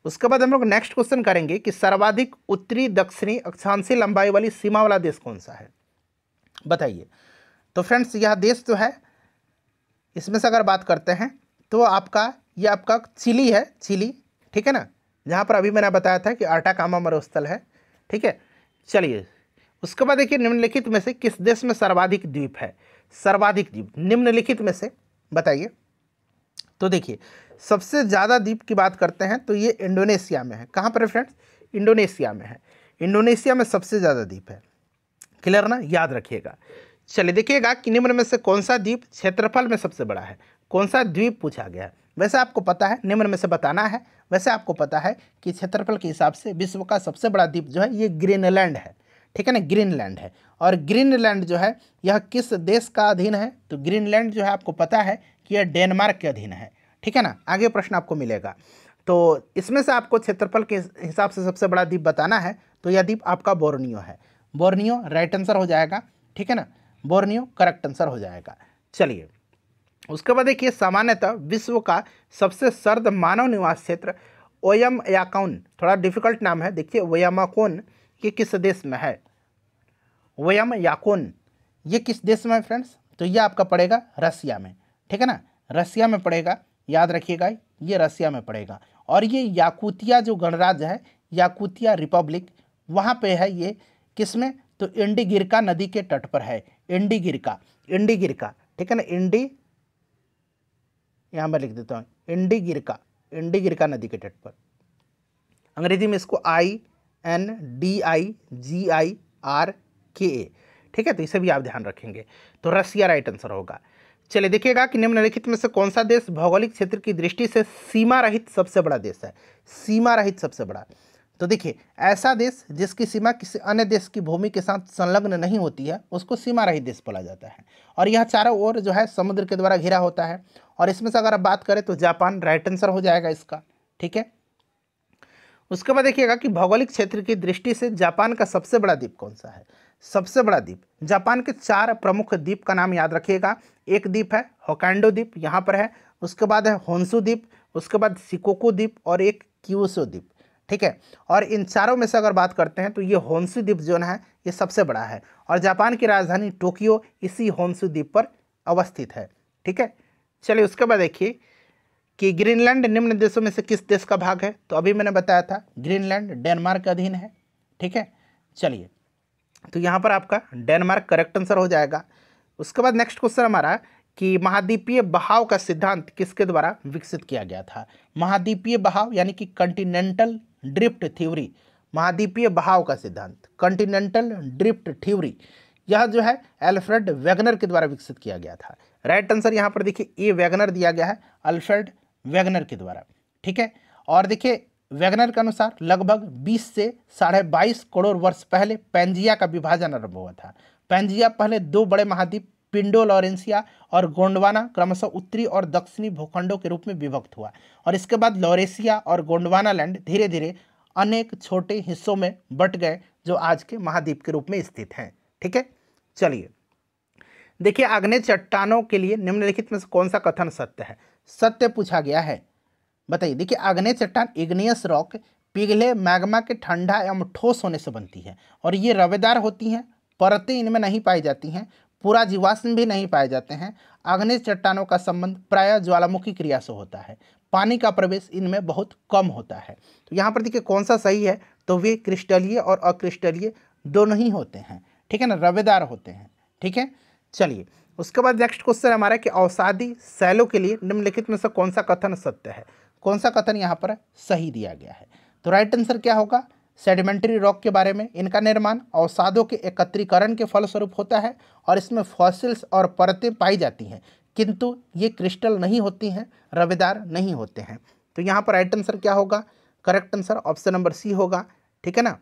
उसके बाद हम लोग नेक्स्ट क्वेश्चन करेंगे कि सर्वाधिक उत्तरी दक्षिणी अक्षांशीय लंबाई वाली सीमा वाला देश कौन सा है? बताइए। तो फ्रेंड्स यह देश जो है इसमें से अगर बात करते हैं तो ये आपका चिली है, चिली, ठीक है ना, जहाँ पर अभी मैंने बताया था कि अटाकामा मरुस्थल है, ठीक है। चलिए उसके बाद देखिए निम्नलिखित में से किस देश में सर्वाधिक द्वीप है? सर्वाधिक द्वीप निम्नलिखित में से बताइए। तो देखिए सबसे ज़्यादा द्वीप की बात करते हैं तो ये इंडोनेशिया में है। कहाँ पर है फ्रेंड्स? इंडोनेशिया में है। इंडोनेशिया में सबसे ज़्यादा द्वीप है, क्लियर ना, याद रखिएगा। चलिए देखिएगा कि निम्न में से कौन सा द्वीप क्षेत्रफल में सबसे बड़ा है? कौन सा द्वीप पूछा गया है? वैसे आपको पता है, निम्न में से बताना है। वैसे आपको पता है कि क्षेत्रफल के हिसाब से विश्व का सबसे बड़ा द्वीप जो है ये ग्रीनलैंड है, ठीक है ना, ग्रीनलैंड है। और ग्रीनलैंड जो है यह किस देश का अधीन है? तो ग्रीनलैंड जो है आपको पता है कि यह डेनमार्क के अधीन है, ठीक है ना, आगे प्रश्न आपको मिलेगा। तो इसमें से आपको क्षेत्रफल के हिसाब से सबसे बड़ा द्वीप बताना है, तो यह द्वीप आपका बोर्नियो है। बोर्नियो राइट आंसर हो जाएगा, ठीक है ना, बोर्नियो करेक्ट आंसर हो जाएगा। चलिए उसके बाद देखिए, सामान्यतः विश्व का सबसे सर्द मानव निवास क्षेत्र ओयमयाकोन, थोड़ा डिफिकल्ट नाम है, देखिए ओयमाकोन ये किस देश में है? ओयमयाकोन ये किस देश में है फ्रेंड्स? तो ये आपका पड़ेगा रसिया में, ठीक है ना, रसिया में पड़ेगा, याद रखिएगा ये रसिया में पड़ेगा। और ये याकुतिया जो गणराज्य है, याकुतिया रिपब्लिक, वहाँ पे है ये, किसमें? तो इंडिगिरका नदी के तट पर है, इंडिगिरका, इंडिगिरका, ठीक है ना, यहाँ मैं लिख देता हूँ इंडिगिरका, इंडिगिरका नदी के तट पर। अंग्रेजी में इसको INDIGIRKA, ठीक है, तो इसे भी आप ध्यान रखेंगे। तो रसिया राइट आंसर होगा। चलिए देखिएगा कि निम्नलिखित में से कौन सा देश भौगोलिक क्षेत्र की दृष्टि से सीमा रहित सबसे बड़ा देश है? सीमा रहित सबसे बड़ा, तो देखिए ऐसा देश जिसकी सीमा किसी अन्य देश की भूमि के साथ संलग्न नहीं होती है उसको सीमा रहित देश बोला जाता है। और यह चारों ओर जो है समुद्र के द्वारा घिरा होता है। और इसमें से अगर आप बात करें तो जापान राइट आंसर हो जाएगा इसका, ठीक है। उसके बाद देखिएगा कि भौगोलिक क्षेत्र की दृष्टि से जापान का सबसे बड़ा द्वीप कौन सा है? सबसे बड़ा द्वीप, जापान के 4 प्रमुख द्वीप का नाम याद रखिएगा। एक द्वीप है होकाइडो द्वीप, यहाँ पर है, उसके बाद है होन्शु द्वीप, उसके बाद शिकोकू द्वीप और एक क्यूशू द्वीप, ठीक है। और इन चारों में से अगर बात करते हैं तो ये होन्शु द्वीप जो है ये सबसे बड़ा है और जापान की राजधानी टोक्यो इसी होन्शु द्वीप पर अवस्थित है, ठीक है। चलिए उसके बाद देखिए कि ग्रीनलैंड निम्न देशों में से किस देश का भाग है? तो अभी मैंने बताया था ग्रीनलैंड डेनमार्क के अधीन है, ठीक है। चलिए तो यहाँ पर आपका डेनमार्क करेक्ट आंसर हो जाएगा। उसके बाद नेक्स्ट क्वेश्चन हमारा कि महाद्वीपीय बहाव का सिद्धांत किसके द्वारा विकसित किया गया था? महाद्वीपीय बहाव यानी कि कॉन्टिनेंटल ड्रिफ्ट थ्योरी, महाद्वीपीय बहाव का सिद्धांत, कॉन्टिनेंटल ड्रिफ्ट थ्योरी, यह जो है अल्फ्रेड वेगनर के द्वारा विकसित किया गया था। राइट आंसर यहाँ पर देखिए ए वेगनर दिया गया है, अल्फ्रेड वेगनर के द्वारा, ठीक है। और देखिए वेगनर के अनुसार लगभग 20 से 22.5 करोड़ वर्ष पहले पैंजिया का विभाजन आरंभ हुआ था। पैंजिया पहले 2 बड़े महाद्वीप पिंडो लॉरेंसिया और गोंडवाना क्रमशः उत्तरी और दक्षिणी भूखंडों के रूप में विभक्त हुआ और इसके बाद लॉरेसिया और गोंडवाना लैंड धीरे धीरे अनेक छोटे हिस्सों में बट गए जो आज के महाद्वीप के रूप में स्थित हैं, ठीक है। चलिए देखिए आग्नेय चट्टानों के लिए निम्नलिखित में से कौन सा कथन सत्य है? सत्य पूछा गया है, बताइए। देखिए आग्नेय चट्टान इग्नियस रॉक पिघले मैग्मा के ठंडा एवं ठोस होने से बनती है और ये रवेदार होती हैं, परतें इनमें नहीं पाई जाती हैं, पूरा जीवाश्म भी नहीं पाए जाते हैं। आग्नेय चट्टानों का संबंध प्रायः ज्वालामुखी क्रिया से होता है, पानी का प्रवेश इनमें बहुत कम होता है। तो यहाँ पर देखिए कौन सा सही है? तो वे क्रिस्टलीय और अक्रिस्टलीय दोनों ही होते हैं, ठीक है ना, रवेदार होते हैं, ठीक है। चलिए उसके बाद नेक्स्ट क्वेश्चन हमारा कि औषधि शैलों के लिए निम्नलिखित में से कौन सा कथन सत्य है? कौन सा कथन यहाँ पर सही दिया गया है? तो राइट आंसर क्या होगा? सेडिमेंट्री रॉक के बारे में, इनका निर्माण अवसादों के एकत्रीकरण के फलस्वरूप होता है और इसमें फॉसिल्स और परतें पाई जाती हैं किंतु ये क्रिस्टल नहीं होती हैं, रवेदार नहीं होते हैं। तो यहाँ पर राइट आंसर क्या होगा? Correct answer option number C होगा, ठीक है ना,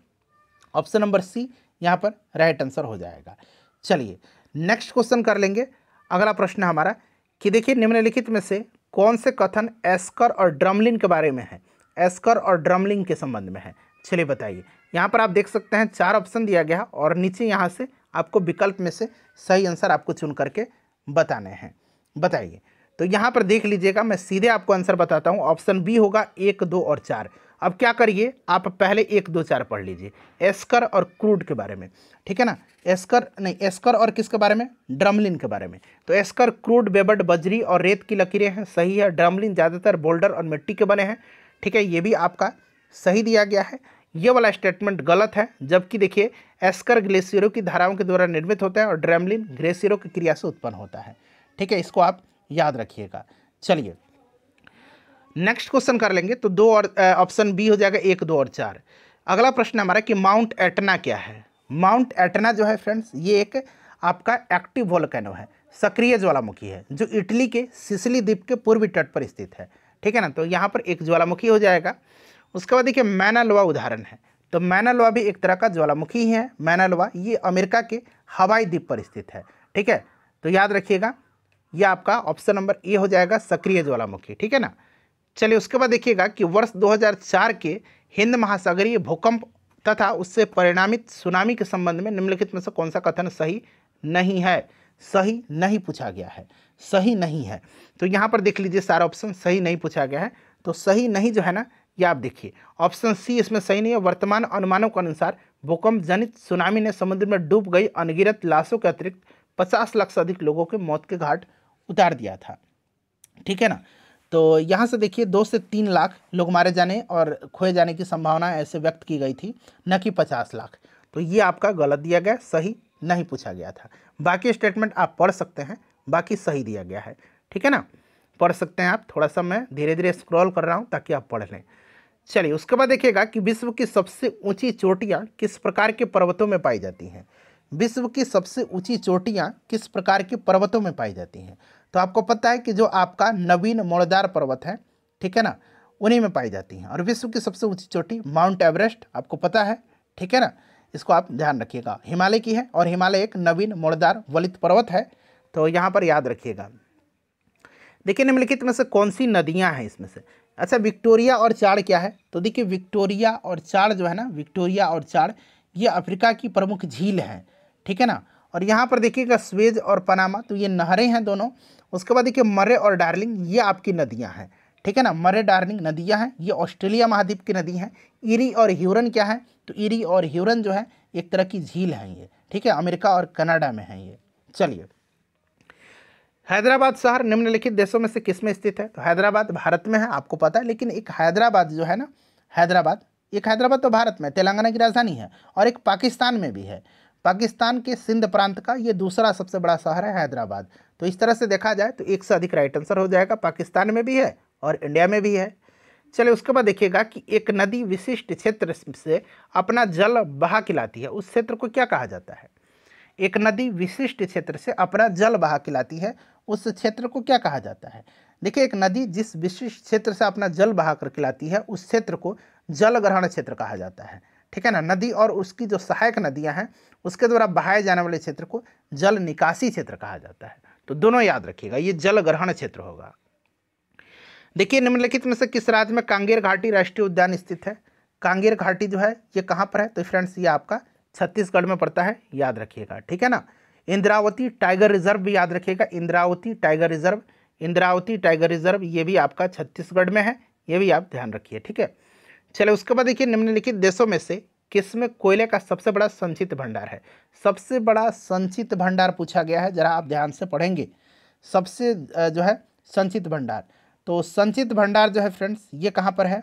ऑप्शन नंबर सी यहाँ पर राइट आंसर हो जाएगा। चलिए नेक्स्ट क्वेश्चन कर लेंगे। अगला प्रश्न हमारा कि देखिए निम्नलिखित में से कौन से कथन एस्कर और ड्रमलिन के बारे में है? एस्कर और ड्रमलिन के संबंध में है, चलिए बताइए। यहाँ पर आप देख सकते हैं 4 ऑप्शन दिया गया और नीचे यहाँ से आपको विकल्प में से सही आंसर आपको चुन करके बताने हैं, बताइए। तो यहाँ पर देख लीजिएगा, मैं सीधे आपको आंसर बताता हूँ। ऑप्शन बी होगा 1, 2 और 4। अब क्या करिए, आप पहले 1, 2, 4 पढ़ लीजिए, एस्कर और क्रूड के बारे में, ठीक है ना। एस्कर नहीं, एस्कर और किसके बारे में? ड्रमलिन के बारे में। तो एस्कर क्रूड बेबड बजरी और रेत की लकीरें हैं, सही है। ड्रमलिन ज़्यादातर बोल्डर और मिट्टी के बने हैं, ठीक है, ये भी आपका सही दिया गया है। ये वाला स्टेटमेंट गलत है, जबकि देखिए एस्कर ग्लेशियरों की धाराओं के द्वारा निर्मित होता है और ड्रमलिन ग्लेशियरों की क्रिया से उत्पन्न होता है, ठीक है, इसको आप याद रखिएगा। चलिए नेक्स्ट क्वेश्चन कर लेंगे। तो 2 और ऑप्शन बी हो जाएगा 1, 2 और 4। अगला प्रश्न हमारा कि माउंट एटना क्या है? माउंट एटना जो है फ्रेंड्स ये एक आपका एक्टिव वोल्केनो है, सक्रिय ज्वालामुखी है जो इटली के सिसिली द्वीप के पूर्वी तट पर स्थित है, ठीक है ना। तो यहाँ पर एक ज्वालामुखी हो जाएगा। उसके बाद देखिए मैना लोआ उदाहरण है। तो मैना लोआ भी एक तरह का ज्वालामुखी ही है। मैना लोआ ये अमेरिका के हवाई द्वीप पर स्थित है, ठीक है। तो याद रखिएगा यह आपका ऑप्शन नंबर ए हो जाएगा, सक्रिय ज्वालामुखी। ठीक है ना। चलिए उसके बाद देखिएगा कि वर्ष 2004 के हिंद महासागरीय भूकंप तथा उससे परिणामित सुनामी के संबंध में निम्नलिखित में से कौन सा कथन सही नहीं है। सही नहीं पूछा गया है, सही नहीं है। तो यहाँ पर देख लीजिए सारा ऑप्शन सही नहीं पूछा गया है। तो सही नहीं जो है ना, ये आप देखिए ऑप्शन सी इसमें सही नहीं है। वर्तमान अनुमानों के अनुसार भूकंप जनित सुनामी ने समुद्र में डूब गई अनगिनत लाशों के अतिरिक्त 50 लाख से अधिक लोगों के मौत के घाट उतार दिया था। ठीक है ना। तो यहाँ से देखिए 2 से 3 लाख लोग मारे जाने और खोए जाने की संभावना ऐसे व्यक्त की गई थी, न कि 50 लाख। तो ये आपका गलत दिया गया, सही नहीं पूछा गया था। बाकी स्टेटमेंट आप पढ़ सकते हैं, बाकी सही दिया गया है। ठीक है ना, पढ़ सकते हैं आप। थोड़ा सा मैं धीरे धीरे स्क्रॉल कर रहा हूँ ताकि आप पढ़ लें। चलिए उसके बाद देखिएगा कि विश्व की सबसे ऊंची चोटियाँ किस प्रकार के पर्वतों में पाई जाती हैं। विश्व की सबसे ऊंची चोटियाँ किस प्रकार के पर्वतों में पाई जाती हैं। तो आपको पता है कि जो आपका नवीन मोड़दार पर्वत है, ठीक है ना, उन्हीं में पाई जाती हैं। और विश्व की सबसे ऊंची चोटी माउंट एवरेस्ट आपको पता है। ठीक है ना, इसको आप ध्यान रखिएगा, हिमालय की है और हिमालय एक नवीन मोड़दार वलित पर्वत है। तो यहाँ पर याद रखिएगा। देखिए निम्नलिखित में से कौन सी नदियाँ हैं इसमें से। अच्छा, विक्टोरिया और चाड़ क्या है। तो देखिए विक्टोरिया और चाड़ जो है ना, विक्टोरिया और चाड़ ये अफ्रीका की प्रमुख झील हैं। ठीक है ना। और यहाँ पर देखिएगा स्वेज और पनामा, तो ये नहरें हैं दोनों। उसके बाद देखिए मर्रे और डार्लिंग ये आपकी नदियाँ हैं। ठीक है ना, मर्रे डार्लिंग नदियाँ हैं, ये ऑस्ट्रेलिया महाद्वीप की नदी हैं। ईरी और ह्यूरन क्या है। तो ईरी और ह्यूरन जो है एक तरह की झील है ये। ठीक है, अमेरिका और कनाडा में है ये। चलिए हैदराबाद शहर निम्नलिखित देशों में से किस में स्थित है। तो हैदराबाद भारत में है, आपको पता है। लेकिन एक हैदराबाद जो है ना, हैदराबाद तो भारत में तेलंगाना की राजधानी है, और एक पाकिस्तान में भी है। पाकिस्तान के सिंध प्रांत का ये दूसरा सबसे बड़ा शहर है हैदराबाद। तो इस तरह से देखा जाए तो एक से अधिक राइट आंसर हो जाएगा। पाकिस्तान में भी है और इंडिया में भी है। चलिए उसके बाद देखिएगा कि एक नदी विशिष्ट क्षेत्र से अपना जल बहा के लाती है, उस क्षेत्र को क्या कहा जाता है। एक नदी विशिष्ट क्षेत्र से अपना जल बहा के लाती है, उस क्षेत्र को क्या कहा जाता है। देखिए एक नदी जिस विशिष्ट क्षेत्र से अपना जल बहा कर लाती है, उस क्षेत्र को जल ग्रहण क्षेत्र कहा जाता है। ठीक है ना। नदी और उसकी जो सहायक नदियां हैं उसके द्वारा बहाए जाने वाले क्षेत्र को जल निकासी क्षेत्र कहा जाता है। तो दोनों याद रखिएगा, ये जल ग्रहण क्षेत्र होगा। देखिए निम्नलिखित में से किस राज्य में कांगेर घाटी राष्ट्रीय उद्यान स्थित है। कांगेर घाटी जो है ये कहाँ पर है। तो फ्रेंड्स ये आपका छत्तीसगढ़ में पड़ता है, याद रखिएगा। ठीक है ना। इंद्रावती टाइगर रिजर्व भी याद रखिएगा, Indravati tiger reserve, Indravati tiger reserve ये भी आपका छत्तीसगढ़ में है, ये भी आप ध्यान रखिए। ठीक है। चलिए उसके बाद देखिए निम्नलिखित देशों में से किस में कोयले का सबसे बड़ा संचित भंडार है। सबसे बड़ा संचित भंडार पूछा गया है, जरा आप ध्यान से पढ़ेंगे। सबसे जो है संचित भंडार, तो संचित भंडार जो है फ्रेंड्स ये कहाँ पर है।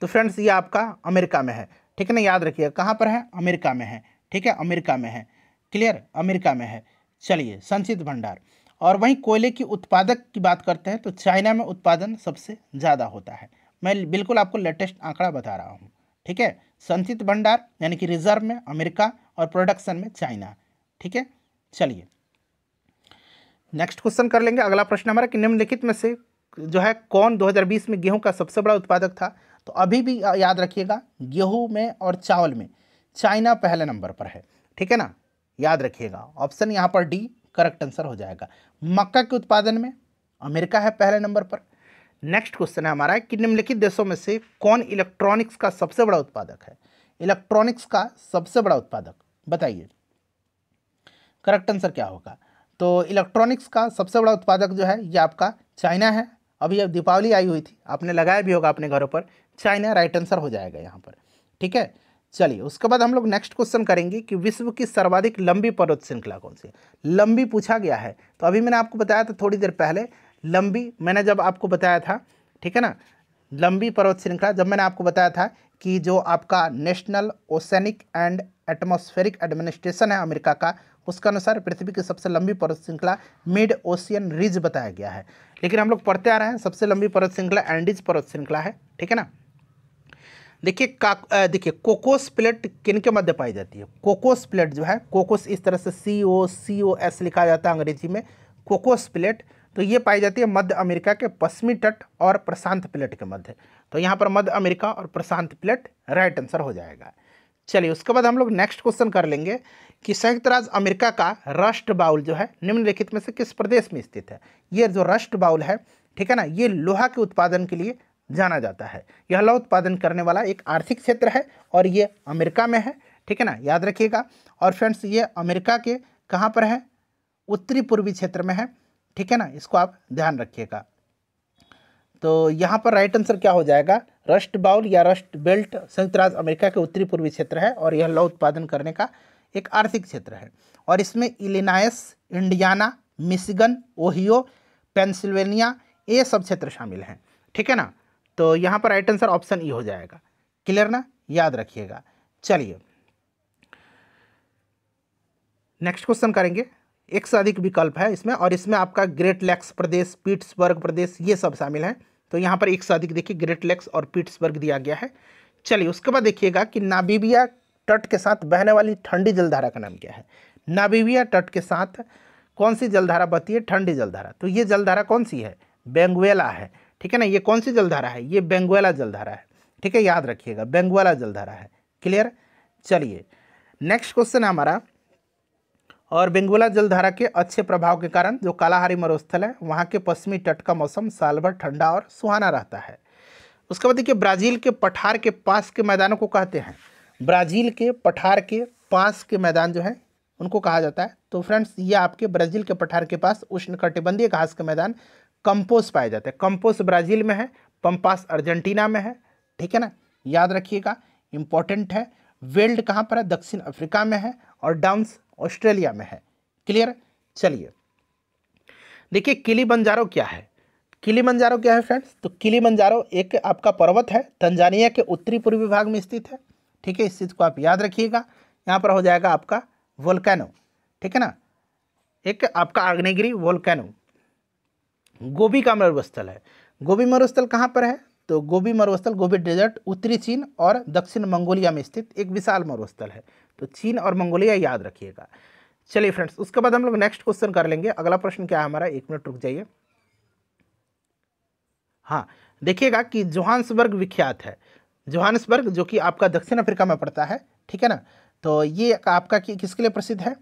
तो फ्रेंड्स ये आपका अमेरिका में है। ठीक है ना, याद रखिए कहाँ पर है, अमेरिका में है। ठीक है, अमेरिका में है, क्लियर, अमेरिका में है। चलिए संचित भंडार। और वहीं कोयले की उत्पादक की बात करते हैं तो चाइना में उत्पादन सबसे ज़्यादा होता है। मैं बिल्कुल आपको लेटेस्ट आंकड़ा बता रहा हूँ। ठीक है, संचित भंडार यानी कि रिजर्व में अमेरिका और प्रोडक्शन में चाइना। ठीक है। चलिए नेक्स्ट क्वेश्चन कर लेंगे। अगला प्रश्न हमारा कि निम्नलिखित में से जो है कौन 2020 में गेहूं का सबसे बड़ा उत्पादक था। तो अभी भी याद रखिएगा गेहूं में और चावल में चाइना पहले नंबर पर है। ठीक है ना, याद रखिएगा। ऑप्शन यहाँ पर डी करेक्ट आंसर हो जाएगा। मक्का के उत्पादन में अमेरिका है पहले नंबर पर। नेक्स्ट क्वेश्चन है हमारा कि निम्नलिखित देशों में से कौन इलेक्ट्रॉनिक्स का सबसे बड़ा उत्पादक है। इलेक्ट्रॉनिक्स का सबसे बड़ा उत्पादक बताइए, करेक्ट आंसर क्या होगा। तो इलेक्ट्रॉनिक्स का सबसे बड़ा उत्पादक जो है ये आपका चाइना है। अभी अब दीपावली आई हुई थी, आपने लगाया भी होगा अपने घरों पर, चाइना राइट आंसर हो जाएगा यहाँ पर। ठीक है। चलिए उसके बाद हम लोग नेक्स्ट क्वेश्चन करेंगे कि विश्व की सर्वाधिक लंबी पर्वत श्रृंखला कौन सी है। लंबी पूछा गया है। तो अभी मैंने आपको बताया था थोड़ी देर पहले, लंबी मैंने जब आपको बताया था, ठीक है ना, लंबी पर्वत श्रृंखला जब मैंने आपको बताया था कि जो आपका national oceanic and atmospheric administration है अमेरिका का, उसके अनुसार पृथ्वी की सबसे लंबी पर्वत श्रृंखला मिड ओशियन रिज बताया गया है। लेकिन हम लोग पढ़ते आ रहे हैं सबसे लंबी पर्वत श्रृंखला एंडीज पर्वत श्रृंखला है। ठीक है ना। देखिए कोकोस प्लेट किन के मध्य पाई जाती है। कोकोस प्लेट जो है, कोकोस इस तरह से COS लिखा जाता है अंग्रेजी में, कोकोस प्लेट, तो ये पाई जाती है मध्य अमेरिका के पश्चिमी तट और प्रशांत प्लेट के मध्य। तो यहाँ पर मध्य अमेरिका और प्रशांत प्लेट राइट आंसर हो जाएगा। चलिए उसके बाद हम लोग नेक्स्ट क्वेश्चन कर लेंगे कि संयुक्त राज्य अमेरिका का रस्ट बाउल जो है निम्नलिखित में से किस प्रदेश में स्थित है। ये जो रस्ट बाउल है, ठीक है ना, ये लोहा के उत्पादन के लिए जाना जाता है। यह लोहा उत्पादन करने वाला एक आर्थिक क्षेत्र है और ये अमेरिका में है, ठीक है ना, याद रखिएगा। और फ्रेंड्स ये अमेरिका के कहाँ पर है, उत्तरी पूर्वी क्षेत्र में है, ठीक है ना, इसको आप ध्यान रखिएगा। तो यहाँ पर राइट आंसर क्या हो जाएगा, रस्ट बाउल या रस्ट बेल्ट संयुक्त राज्य अमेरिका के उत्तरी पूर्वी क्षेत्र है और यह लौह उत्पादन करने का एक आर्थिक क्षेत्र है। और इसमें Illinois, Indiana, Michigan, Ohio, Pennsylvania ये सब क्षेत्र शामिल हैं, ठीक है ना। तो यहाँ पर राइट आंसर ऑप्शन ई हो जाएगा। क्लियर ना, याद रखिएगा। चलिए नेक्स्ट क्वेश्चन करेंगे। एक से अधिक विकल्प है इसमें और इसमें आपका ग्रेट लेक्स प्रदेश, पीट्सबर्ग प्रदेश ये सब शामिल हैं। तो यहाँ पर एक से अधिक देखिए ग्रेट लेक्स और पीट्सबर्ग दिया गया है। चलिए उसके बाद देखिएगा कि नामीबिया तट के साथ बहने वाली ठंडी जलधारा का नाम क्या है। नामीबिया तट के साथ कौन सी जलधारा बहती है, ठंडी जलधारा। तो ये जलधारा कौन सी है, बेंगुएला है, ठीक है ना। ये कौन सी जलधारा है, ये बेंगुएला जलधारा है, ठीक है, याद रखिएगा बेंगुएला जलधारा है। क्लियर। चलिए नेक्स्ट क्वेश्चन है हमारा, और बेंगुएला जलधारा के अच्छे प्रभाव के कारण जो कालाहारी मरुस्थल है वहाँ के पश्चिमी तट का मौसम साल भर ठंडा और सुहाना रहता है। उसके बाद देखिए ब्राज़ील के पठार के पास के मैदानों को कहते हैं, ब्राज़ील के पठार के पास के मैदान जो है उनको कहा जाता है। तो फ्रेंड्स ये आपके ब्राज़ील के पठार के पास उष्णकटिबंधीय घास के मैदान कंपोस पाए जाते हैं। कंपोस ब्राज़ील में है, पंपास अर्जेंटीना में है, ठीक है ना, याद रखिएगा, इंपॉर्टेंट है। वेल्ड कहाँ पर है, दक्षिण अफ्रीका में है और डाउन्स ऑस्ट्रेलिया में है। क्लियर। चलिए देखिए किलिमंजारो क्या है, किलिमंजारो क्या है फ्रेंड्स, तो किलिमंजारो एक आपका पर्वत है, तंजानिया के उत्तरी पूर्वी भाग में स्थित है, ठीक है, इस चीज़ को आप याद रखिएगा। यहाँ पर हो जाएगा आपका वोल्केनो, ठीक है ना, एक आपका आग्नेयगिरी वोल्केनो। गोबी का मरुस्थल है, गोबी मरुस्थल कहाँ पर है, तो गोबी मरुस्थल, गोबी डेजर्ट उत्तरी चीन और दक्षिण मंगोलिया में स्थित एक विशाल मरुस्थल है। तो चीन और मंगोलिया याद रखिएगा। चलिए फ्रेंड्स उसके बाद हम लोग नेक्स्ट क्वेश्चन कर लेंगे। अगला प्रश्न क्या है हमारा, एक मिनट रुक जाइए। हाँ देखिएगा कि जोहान्सबर्ग विख्यात है, जोहान्सबर्ग जो कि आपका दक्षिण अफ्रीका में पड़ता है, ठीक है ना। तो ये आपका किसके लिए प्रसिद्ध है,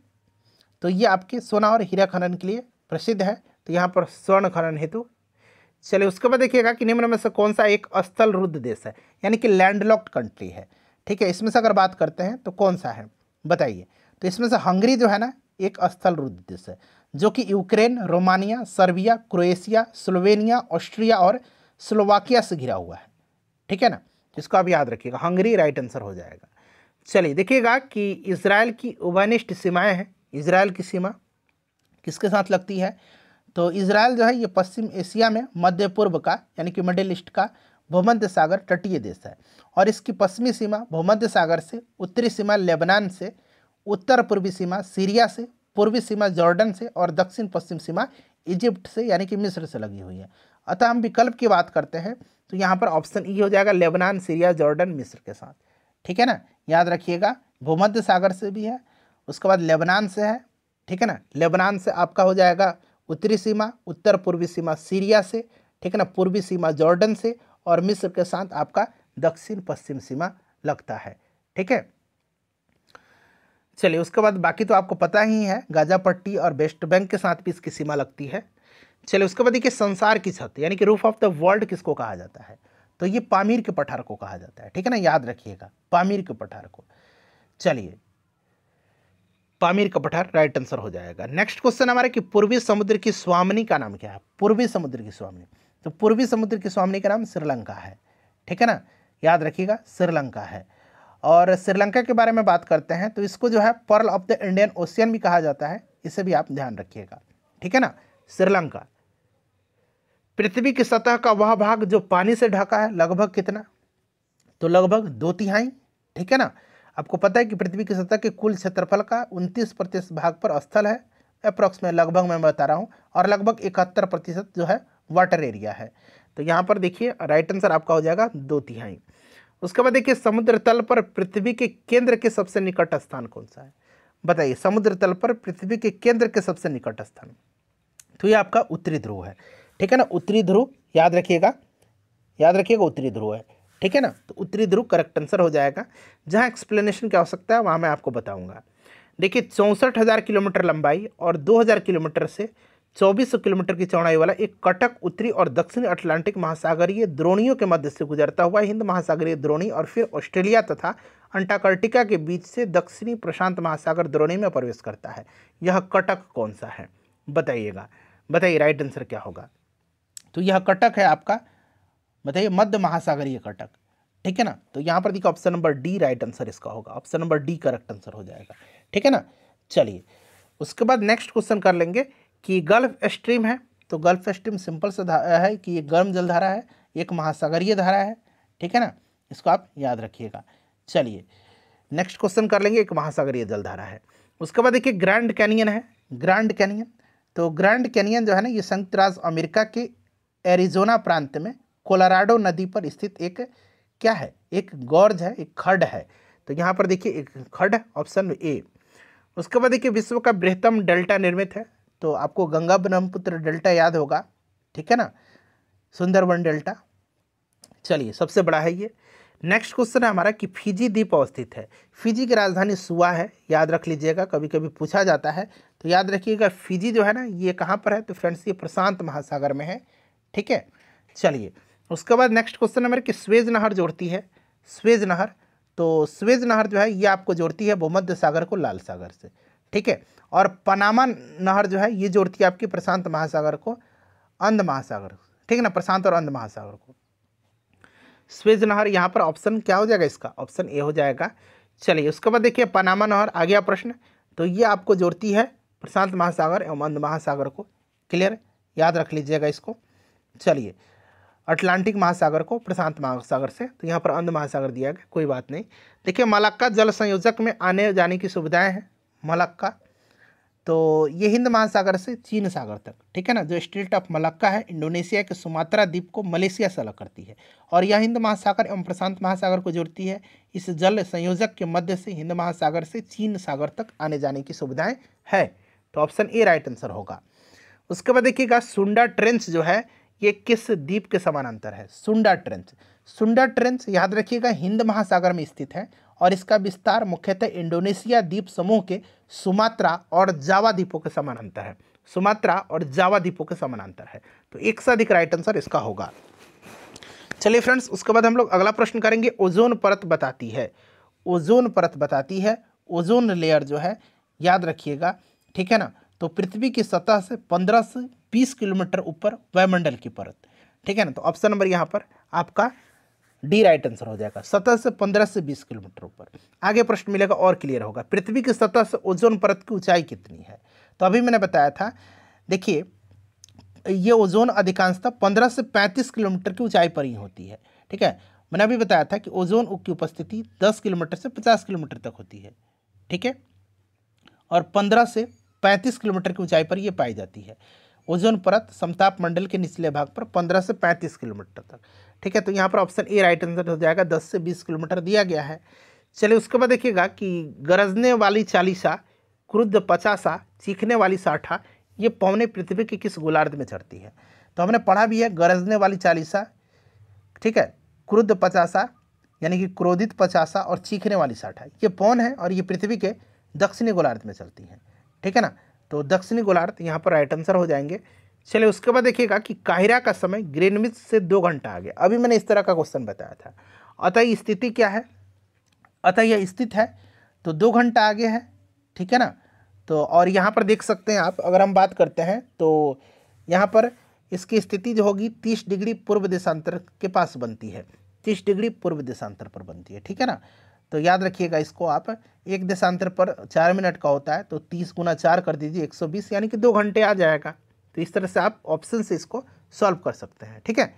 तो ये आपके सोना और हीरा खनन के लिए प्रसिद्ध है। तो यहाँ पर स्वर्ण खनन हेतु। चलिए उसके बाद देखिएगा कि निम्न में से कौन सा एक स्थल रुद्ध देश है, यानी कि लैंडलॉक्ड कंट्री है, ठीक है। इसमें से अगर बात करते हैं तो कौन सा है बताइए। तो इसमें से हंगरी जो है ना एक स्थल रुद्ध देश है, जो कि Ukraine, Romania, Serbia, Croatia, Slovenia, Austria और स्लोवाकिया से घिरा हुआ है, ठीक है ना। इसको आप याद रखिएगा, हंगरी राइट आंसर हो जाएगा। चलिए देखिएगा कि इजराइल की उभयनिष्ठ सीमाएं हैं, इजराइल की सीमा किसके साथ लगती है, तो इजराइल जो है ये पश्चिम एशिया में मध्य पूर्व का यानी कि मिडिल ईस्ट का भूमध्य सागर तटीय देश है और इसकी पश्चिमी सीमा भूमध्य सागर से, उत्तरी सीमा लेबनान से, उत्तर पूर्वी सीमा सीरिया से, पूर्वी सीमा जॉर्डन से और दक्षिण पश्चिम सीमा इजिप्ट से यानी कि मिस्र से लगी हुई है। अतः हम विकल्प की बात करते हैं तो यहाँ पर ऑप्शन ई हो जाएगा, लेबनान, सीरिया, जॉर्डन, मिस्र के साथ, ठीक है ना, याद रखिएगा। भूमध्य सागर से भी है, उसके बाद लेबनान से है, ठीक है ना, लेबनान से आपका हो जाएगा उत्तरी सीमा, उत्तर पूर्वी सीमा सीरिया से, ठीक है ना, पूर्वी सीमा जॉर्डन से और मिस्र के साथ आपका दक्षिण पश्चिम सीमा लगता है, ठीक है। चलिए उसके बाद बाकी तो आपको पता ही है, गाजा पट्टी और वेस्ट बैंक के साथ भी इसकी सीमा लगती है। चलिए उसके बाद देखिए संसार की छत यानी कि रूफ ऑफ द वर्ल्ड किसको कहा जाता है, तो ये पामीर के पठार को कहा जाता है, ठीक है ना, याद रखिएगा पामीर के पठार को। चलिए पामीर का पठार राइट आंसर हो जाएगा। नेक्स्ट क्वेश्चन हमारा कि पूर्वी समुद्र की स्वामिनी का नाम क्या है, पूर्वी समुद्र की स्वामिनी, तो पूर्वी समुद्र की स्वामिनी का नाम श्रीलंका है, ठीक है ना, याद रखिएगा श्रीलंका है। और श्रीलंका के बारे में बात करते हैं तो इसको जो है pearl of the Indian ocean भी कहा जाता है, इसे भी आप ध्यान रखिएगा, ठीक है ना। श्रीलंका पृथ्वी की सतह का वह भाग जो पानी से ढका है लगभग कितना, तो लगभग 2/3, ठीक है ना। आपको पता है कि पृथ्वी की सतह के कुल क्षेत्रफल का 29% भाग पर स्थल है, अप्रॉक्सीमेट लगभग मैं बता रहा हूँ, और लगभग 71% जो है वाटर एरिया है। तो यहाँ पर देखिए राइट आंसर आपका हो जाएगा 2/3। उसके बाद देखिए समुद्र तल पर पृथ्वी के केंद्र के सबसे निकट स्थान कौन सा है, बताइए समुद्र तल पर पृथ्वी के केंद्र के सबसे निकट स्थान, तो ये आपका उत्तरी ध्रुव है, ठीक है ना, उत्तरी ध्रुव याद रखिएगा, याद रखिएगा उत्तरी ध्रुव है, ठीक है ना। तो उत्तरी ध्रुव करेक्ट आंसर हो जाएगा। जहाँ एक्सप्लेनेशन की आवश्यकता है वहाँ मैं आपको बताऊँगा। देखिए 64,000 किलोमीटर लंबाई और 2,000 किलोमीटर से 2400 किलोमीटर की चौड़ाई वाला एक कटक उत्तरी और दक्षिणी अटलांटिक महासागरीय द्रोणियों के मध्य से गुजरता हुआ हिंद महासागरीय द्रोणी और फिर ऑस्ट्रेलिया तथा अंटार्कटिका के बीच से दक्षिणी प्रशांत महासागर द्रोणी में प्रवेश करता है। यह कटक कौन सा है बताइएगा, बताइए राइट आंसर क्या होगा। तो यह कटक है आपका, बताइए मध्य महासागरीय कटक, ठीक है ना। तो यहाँ पर देखिए option number D right answer इसका होगा, option number D correct answer हो जाएगा, ठीक है ना। चलिए उसके बाद नेक्स्ट क्वेश्चन कर लेंगे कि गल्फ स्ट्रीम है। तो गल्फ स्ट्रीम सिंपल सा है कि ये गर्म जलधारा है, एक महासागरीय धारा है, ठीक है ना, इसको आप याद रखिएगा। चलिए नेक्स्ट क्वेश्चन कर लेंगे, एक महासागरीय जलधारा है। उसके बाद देखिए ग्रैंड कैनियन है, ग्रैंड कैनियन। तो ग्रैंड कैनियन जो है ना ये संयुक्त राज्य अमेरिका के एरिजोना प्रांत में कोलोराडो नदी पर स्थित एक क्या है, एक गॉर्ज है, एक खड्ड है। तो यहाँ पर देखिए एक खड्ड, ऑप्शन ए। उसके बाद देखिए विश्व का बृहत्तम डेल्टा निर्मित है। तो आपको गंगा ब्रह्मपुत्र डेल्टा याद होगा, ठीक है ना, सुंदरबन डेल्टा। चलिए सबसे बड़ा है ये। नेक्स्ट क्वेश्चन है हमारा कि फिजी द्वीप अवस्थित है। फिजी की राजधानी सुआ है, याद रख लीजिएगा, कभी कभी पूछा जाता है। तो याद रखिएगा फिजी जो है ना ये कहाँ पर है, तो फ्रेंड्स ये प्रशांत महासागर में है, ठीक है। चलिए उसके बाद नेक्स्ट क्वेश्चन नंबर कि स्वेज नहर जोड़ती है, स्वेज नहर। तो स्वेज नहर जो है ये आपको जोड़ती है भूमध्य सागर को लाल सागर से, ठीक है। और पनामा नहर जो है ये जोड़ती है आपकी प्रशांत महासागर को अंध महासागर, ठीक है ना, प्रशांत और अंध महासागर को। स्वेज नहर यहाँ पर ऑप्शन क्या हो जाएगा इसका, ऑप्शन ए हो जाएगा। चलिए उसके बाद देखिए पनामा नहर आ गया प्रश्न। तो ये आपको जोड़ती है प्रशांत महासागर एवं अंध महासागर को, क्लियर, याद रख लीजिएगा इसको। चलिए अटलांटिक महासागर को प्रशांत महासागर से, तो यहाँ पर अंध महासागर दिया गया, कोई बात नहीं। देखिए मलक्का जल संयोजक में आने जाने की सुविधाएं हैं, मलक्का। तो ये हिंद महासागर से चीन सागर तक, ठीक है ना, जो स्ट्रेट ऑफ मलक्का है इंडोनेशिया के सुमात्रा द्वीप को मलेशिया से अलग करती है और यह हिंद महासागर एवं प्रशांत महासागर को जोड़ती है। इस जल संयोजक के मध्य से हिंद महासागर से चीन सागर तक आने जाने की सुविधाएं है। तो ऑप्शन ए राइट आंसर होगा। उसके बाद देखिएगा सुंडा ट्रेंच जो है ये किस द्वीप के समानांतर है, सुंडा ट्रेंच। सुंडा ट्रेंच याद रखिएगा हिंद महासागर में स्थित है और इसका विस्तार मुख्यतः इंडोनेशिया द्वीप समूह के सुमात्रा और जावा द्वीपों के समानांतर है, सुमात्रा और जावा द्वीपों के समानांतर है। तो एक से अधिक राइट आंसर इसका होगा। चलिए फ्रेंड्स उसके बाद हम लोग अगला प्रश्न करेंगे, ओजोन परत बताती है, ओजोन परत बताती है, ओजोन लेयर जो है याद रखिएगा, ठीक है ना। तो पृथ्वी की सतह से 15 से 20 किलोमीटर ऊपर वायुमंडल की परत, ठीक है ना। तो ऑप्शन नंबर यहाँ पर आपका डी राइट आंसर हो जाएगा, सतह से 15 से 20 किलोमीटर ऊपर। आगे प्रश्न मिलेगा और क्लियर होगा, पृथ्वी की सतह से ओजोन परत की ऊंचाई कितनी है। तो अभी मैंने बताया था, देखिए ये ओजोन अधिकांशतः 15 से 35 किलोमीटर की ऊंचाई पर ही होती है, ठीक है। मैंने अभी बताया था कि ओजोन की उपस्थिति 10 किलोमीटर से 50 किलोमीटर तक होती है, ठीक है, और 15 से 35 किलोमीटर की ऊंचाई पर यह पाई जाती है। ओजोन परत समताप मंडल के निचले भाग पर 15 से 35 किलोमीटर तक, ठीक है। तो यहाँ पर ऑप्शन ए राइट आंसर हो जाएगा, 10 से 20 किलोमीटर दिया गया है। चलिए उसके बाद देखिएगा कि गरजने वाली चालीसा, क्रुद्ध पचासा, चीखने वाली साठा, ये पौने पृथ्वी के किस गोलार्ध में चढ़ती है। तो हमने पढ़ा भी है गरजने वाली चालीसा, ठीक है, क्रुद्ध पचासा यानी कि क्रोधित पचासा और चीखने वाली साठा, ये पौन है और ये पृथ्वी के दक्षिणी गोलार्ध में चलती हैं, ठीक है ना। तो दक्षिणी गोलार्ध यहाँ पर राइट आंसर हो जाएंगे। चलिए उसके बाद देखिएगा कि काहिरा का समय ग्रीनविच से 2 घंटा आगे, अभी मैंने इस तरह का क्वेश्चन बताया था। अतः स्थिति क्या है, अतः यह स्थित है तो 2 घंटा आगे है, ठीक है ना। तो और यहाँ पर देख सकते हैं आप, अगर हम बात करते हैं तो यहाँ पर इसकी स्थिति जो होगी 30 डिग्री पूर्व देशांतर के पास बनती है, 30 डिग्री पूर्व देशांतर पर बनती है, ठीक है ना। तो याद रखिएगा इसको आप, एक देशांतर पर 4 मिनट का होता है तो 30 गुना 4 कर दीजिए 120, यानी कि 2 घंटे आ जाएगा। तो इस तरह से आप ऑप्शन से इसको सॉल्व कर सकते हैं, ठीक है।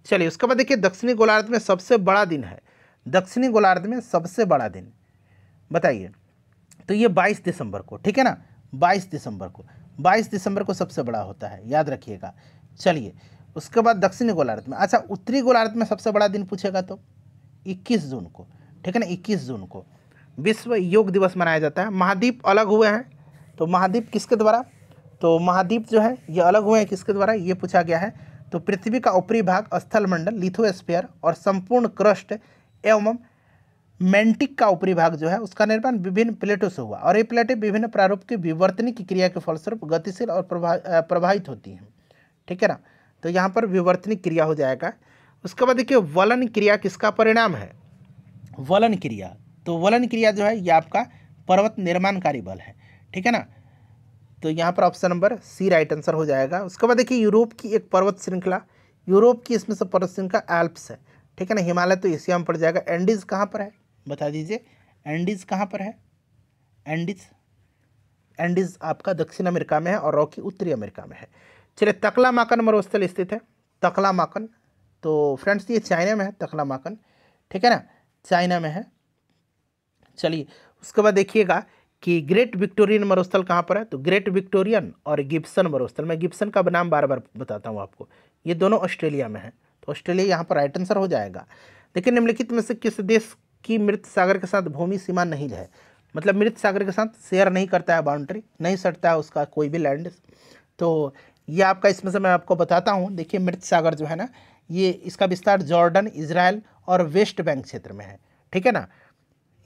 चलिए उसके बाद देखिए दक्षिणी गोलार्ध में सबसे बड़ा दिन है, दक्षिणी गोलार्ध में सबसे बड़ा दिन बताइए। तो ये 22 दिसंबर को, ठीक है ना, 22 दिसंबर को सबसे बड़ा होता है, याद रखिएगा। चलिए उसके बाद दक्षिणी गोलार्ध में, अच्छा उत्तरी गोलार्ध में सबसे बड़ा दिन पूछेगा तो 21 जून को, ठीक है ना, 21 जून को विश्व योग दिवस मनाया जाता है। महाद्वीप अलग हुए हैं, तो महाद्वीप किसके द्वारा, तो महाद्वीप जो है ये अलग हुए हैं किसके द्वारा, ये पूछा गया है। तो पृथ्वी का ऊपरी भाग स्थलमंडल लिथोस्फीयर और संपूर्ण क्रस्ट एवं मैंटिक का ऊपरी भाग जो है उसका निर्माण विभिन्न प्लेटों से हुआ और ये प्लेटें विभिन्न प्रारूप की विवर्तनी की क्रिया के फलस्वरूप गतिशील और प्रभावित होती हैं। ठीक है ना, तो यहाँ पर विवर्तनी क्रिया हो जाएगा। उसके बाद देखिए वलन क्रिया किसका परिणाम है? वलन क्रिया, तो वलन क्रिया जो है ये आपका पर्वत निर्माणकारी बल है। ठीक है ना, तो यहाँ पर option number C right answer हो जाएगा। उसके बाद देखिए यूरोप की एक पर्वत श्रृंखला, यूरोप की इसमें से पर्वत श्रृंखला एल्प्स है। ठीक है ना, हिमालय तो एशिया में पड़ जाएगा। एंडीज कहाँ पर है बता दीजिए, एंडीज कहाँ पर है? एंडीज आपका दक्षिण अमेरिका में है और रॉकी उत्तरी अमेरिका में है। चलिए तकलामाकन मरुस्थल स्थित है, तकलामाकन, तो फ्रेंड्स ये चाइना में है तकलामाकन। ठीक है ना, चाइना में है। चलिए उसके बाद देखिएगा कि ग्रेट विक्टोरियन मरुस्थल कहाँ पर है? तो ग्रेट विक्टोरियन और गिब्सन मरुस्थल, मैं गिब्सन का नाम बार बार बताता हूँ आपको, ये दोनों ऑस्ट्रेलिया में है, तो ऑस्ट्रेलिया यहाँ पर राइट आंसर हो जाएगा। देखिए निम्नलिखित में से किस देश की मृत सागर के साथ भूमि सीमा नहीं है? मतलब मृत सागर के साथ शेयर नहीं करता है, बाउंड्री नहीं सटता है उसका कोई भी लैंड। तो ये आपका इसमें से मैं आपको बताता हूँ। देखिए मृत सागर जो है ना, ये इसका विस्तार जॉर्डन, इजराइल और वेस्ट बैंक क्षेत्र में है। ठीक है ना,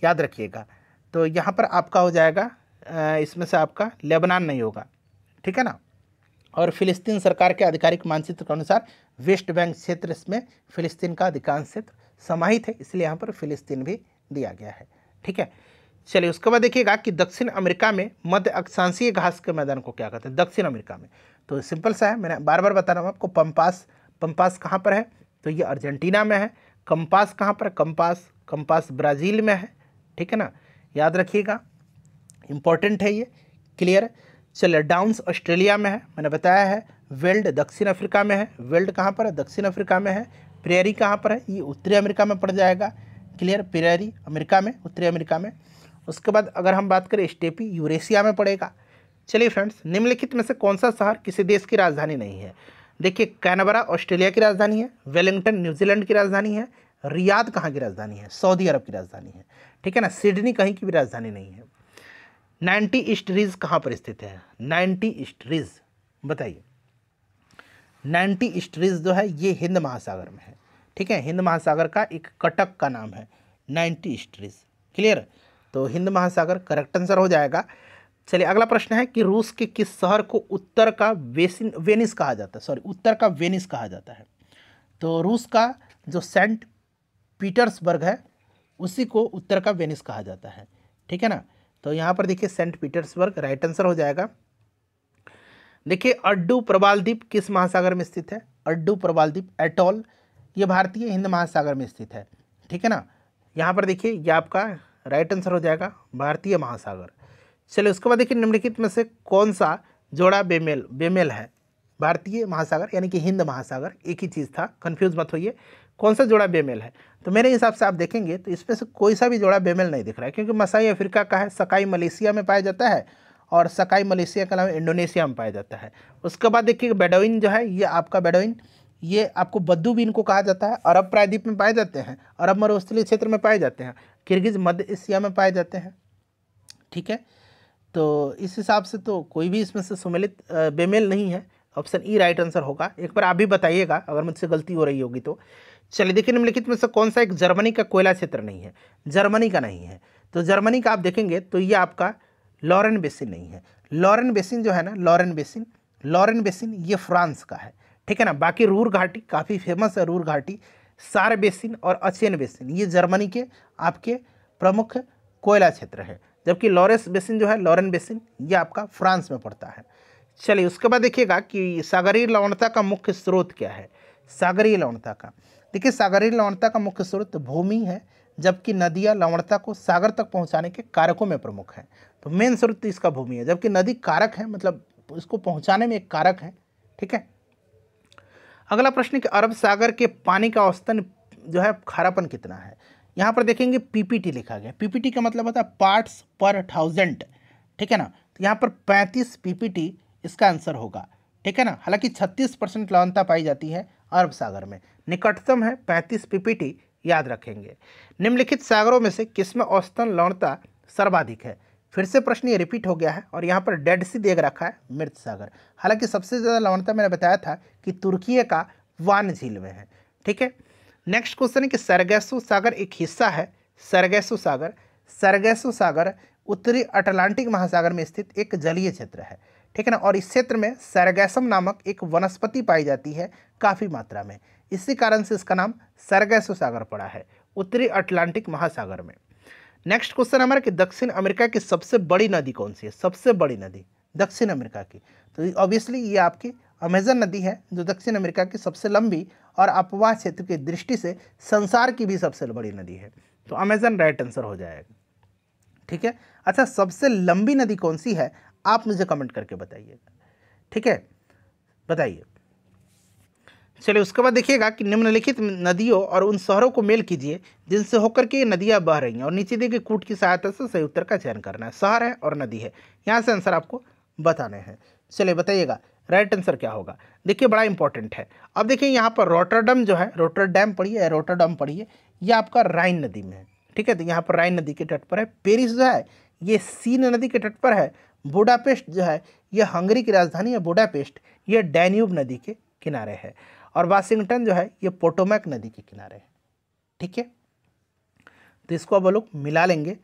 याद रखिएगा। तो यहाँ पर आपका हो जाएगा इसमें से आपका लेबनान नहीं होगा। ठीक है ना, और फिलिस्तीन सरकार के आधिकारिक मानचित्र के अनुसार वेस्ट बैंक क्षेत्र इसमें फिलिस्तीन का अधिकांश क्षेत्र समाहित है, इसलिए यहाँ पर फिलिस्तीन भी दिया गया है। ठीक है, चलिए उसके बाद देखिएगा कि दक्षिण अमेरिका में मध्य अक्षांशीय घास के मैदान को क्या कहते हैं? दक्षिण अमेरिका में तो सिंपल सा है, मैंने बार बार बता रहा हूँ आपको। पंपास कहाँ पर है? तो ये अर्जेंटीना में है। कंपास कहाँ पर? कंपास ब्राज़ील में है। ठीक है ना, याद रखिएगा, इंपॉर्टेंट है ये, क्लियर। चलिए डाउन्स ऑस्ट्रेलिया में है, मैंने बताया है। वेल्ड दक्षिण अफ्रीका में है, वेल्ड कहाँ पर है? दक्षिण अफ्रीका में है। प्रेरी कहाँ पर है? ये उत्तरी अमेरिका में पड़ जाएगा, क्लियर। प्रेरी अमेरिका में, उत्तरी अमेरिका में। उसके बाद अगर हम बात करें स्टेपी, यूरेशिया में पड़ेगा। चलिए फ्रेंड्स, निम्नलिखित में से कौन सा शहर किसी देश की राजधानी नहीं है? देखिए कैनबरा ऑस्ट्रेलिया की राजधानी है, वेलिंगटन न्यूजीलैंड की राजधानी है, रियाद कहाँ की राजधानी है? सऊदी अरब की राजधानी है। ठीक है ना, सिडनी कहीं की भी राजधानी नहीं है। 90 ईस्ट रिज कहाँ पर स्थित है? 90 ईस्ट रिज बताइए। 90 ईस्ट रिज जो है ये हिंद महासागर में है। ठीक है, हिंद महासागर का एक कटक का नाम है 90 ईस्ट रिज, क्लियर। तो हिंद महासागर करेक्ट आंसर हो जाएगा। चलिए अगला प्रश्न है कि रूस के किस शहर को उत्तर का वेनिस कहा जाता है? उत्तर का वेनिस कहा जाता है। तो रूस का जो सेंट पीटर्सबर्ग है उसी को उत्तर का वेनिस कहा जाता है। ठीक है ना, तो यहाँ पर देखिए सेंट पीटर्सबर्ग राइट आंसर हो जाएगा। देखिए अड्डू प्रवाल द्वीप किस महासागर में स्थित है? अड्डू प्रवाल द्वीप एटॉल, ये भारतीय हिंद महासागर में स्थित है। ठीक है ना, यहाँ पर देखिए ये आपका राइट आंसर हो जाएगा भारतीय महासागर। चलिए उसके बाद देखिए निम्नलिखित में से कौन सा जोड़ा बेमेल है? भारतीय महासागर यानी कि हिंद महासागर एक ही चीज़ था, कंफ्यूज मत होइए। कौन सा जोड़ा बेमेल है? तो मेरे हिसाब से आप देखेंगे तो इसमें से कोई सा भी जोड़ा बेमेल नहीं दिख रहा है, क्योंकि मसाई अफ्रीका का है, सकाई मलेशिया में पाया जाता है और सकाई मलेशिया के अलावा इंडोनेशिया में पाया जाता है। उसके बाद देखिए बेडोइन जो है, ये आपका बेडोइन, ये आपको बद्दू को कहा जाता है, अरब प्रायद्वीप में पाए जाते हैं, अरब मरुस्थलीय क्षेत्र में पाए जाते हैं, किर्गिज मध्य एशिया में पाए जाते हैं। ठीक है, तो इस हिसाब से तो कोई भी इसमें से सुमेलित बेमेल नहीं है, ऑप्शन ई राइट आंसर होगा। एक बार आप भी बताइएगा अगर मुझसे गलती हो रही होगी तो। चलिए देखिए निम्नलिखित में से कौन सा एक जर्मनी का कोयला क्षेत्र नहीं है? जर्मनी का नहीं है, तो जर्मनी का आप देखेंगे तो ये आपका लॉरेन बेसिन नहीं है। लॉरेन बेसिन जो है ना, लॉरेन बेसिन ये फ्रांस का है। ठीक है ना, बाकी रूर घाटी काफ़ी फेमस है, रूर घाटी, सार बेसिन और अचेन बेसिन ये जर्मनी के आपके प्रमुख कोयला क्षेत्र है, जबकि लॉरेंस बेसिन जो है, लॉरेन बेसिन ये आपका फ्रांस में पड़ता है। चलिए उसके बाद देखिएगा कि सागरीय लवणता का मुख्य स्रोत क्या है? सागरीय लवणता का, देखिए सागरीय लवणता का मुख्य स्रोत भूमि है, जबकि नदियाँ लवणता को सागर तक पहुंचाने के कारकों में प्रमुख हैं। तो मेन स्रोत इसका भूमि है, जबकि नदी कारक है, मतलब इसको पहुंचाने में एक कारक है। ठीक है, अगला प्रश्न कि अरब सागर के पानी का औसतन जो है खारापन कितना है? यहाँ पर देखेंगे पीपीटी लिखा गया, पीपीटी का मतलब होता है पार्ट्स पर 1000। ठीक है ना, तो यहाँ पर 35 पीपीटी इसका आंसर होगा। ठीक है ना, हालांकि 36% लवणता पाई जाती है अरब सागर में, निकटतम है 35 पीपीटी, याद रखेंगे। निम्नलिखित सागरों में से किसमें औसतन लवणता सर्वाधिक है? फिर से प्रश्न ये रिपीट हो गया है और यहाँ पर डेड सी देख रखा है मृत सागर। हालांकि सबसे ज़्यादा लवणता मैंने बताया था कि तुर्की का वान झील में है। ठीक है, नेक्स्ट क्वेश्चन है कि सरगैसो सागर एक हिस्सा है। सरगैसो सागर, सरगैसो सागर उत्तरी अटलांटिक महासागर में स्थित एक जलीय क्षेत्र है। ठीक है ना, और इस क्षेत्र में सरगैसम नामक एक वनस्पति पाई जाती है काफ़ी मात्रा में, इसी कारण से इसका नाम सरगैसो सागर पड़ा है उत्तरी अटलांटिक महासागर में। नेक्स्ट क्वेश्चन हमारा कि दक्षिण अमेरिका की सबसे बड़ी नदी कौन सी है। सबसे बड़ी नदी दक्षिण अमेरिका की, तो ऑब्वियसली ये आपकी अमेजन नदी है जो दक्षिण अमेरिका की सबसे लंबी और अपवाह क्षेत्र की दृष्टि से संसार की भी सबसे बड़ी नदी है, तो अमेजन राइट आंसर हो जाएगा। ठीक है, अच्छा सबसे लंबी नदी कौन सी है आप मुझे कमेंट करके बताइएगा। ठीक है, बताइए। चलिए उसके बाद देखिएगा कि निम्नलिखित नदियों और उन शहरों को मेल कीजिए जिनसे होकर के ये नदियाँ बह रही हैं और नीचे दिए गए कूट की सहायता से सही उत्तर का चयन करना है। शहर है और नदी है, यहाँ से आंसर आपको बताने हैं। चलिए बताइएगा राइट आंसर क्या होगा। देखिए बड़ा इंपॉर्टेंट है। अब देखिए यहाँ पर रोटरडम जो है, रोटरडैम पढ़िए, रोटरडम पढ़िए, ये आपका राइन नदी में है। ठीक है, तो यहाँ पर राइन नदी के तट पर है। पेरिस जो है ये सीन नदी के तट पर है। बुडापेस्ट जो है ये हंगरी की राजधानी है बुडापेस्ट, ये डैन्यूब नदी के किनारे है। और वाशिंगटन जो है ये पोटोमैक नदी के किनारे है। ठीक है, तो इसको अब लोग मिला लेंगे।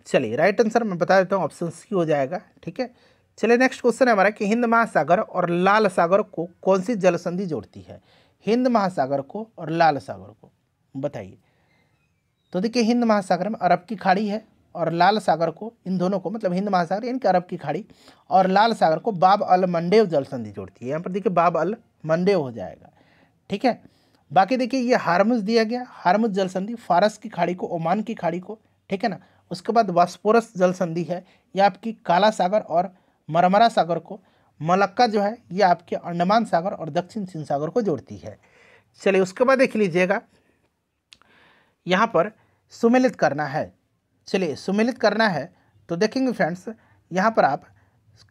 चलिए राइट आंसर मैं बता देता हूँ, ऑप्शन सी हो जाएगा। ठीक है, चलिए नेक्स्ट क्वेश्चन है हमारा कि हिंद महासागर और लाल सागर को कौन सी जल संधि जोड़ती है। हिंद महासागर को और लाल सागर को बताइए। तो देखिए हिंद महासागर में अरब की खाड़ी है और लाल सागर को, इन दोनों को मतलब हिंद महासागर यानी कि अरब की खाड़ी और लाल सागर को बाब अल मंडेव जल संधि जोड़ती है। यहाँ पर देखिए बाब अल मंडेव हो जाएगा। ठीक है, बाकी देखिए ये हारमुज दिया गया, हारमुज जल संधि फारस की खाड़ी को, ओमान की खाड़ी को। ठीक है ना, उसके बाद वास्पोरस जल संधि है, ये आपकी काला सागर और मरमरा सागर को। मलक्का जो है ये आपके अंडमान सागर और दक्षिण चीन सागर को जोड़ती है। चलिए उसके बाद देख लीजिएगा यहाँ पर सुमेलित करना है। चलिए सुमेलित करना है तो देखेंगे फ्रेंड्स यहाँ पर आप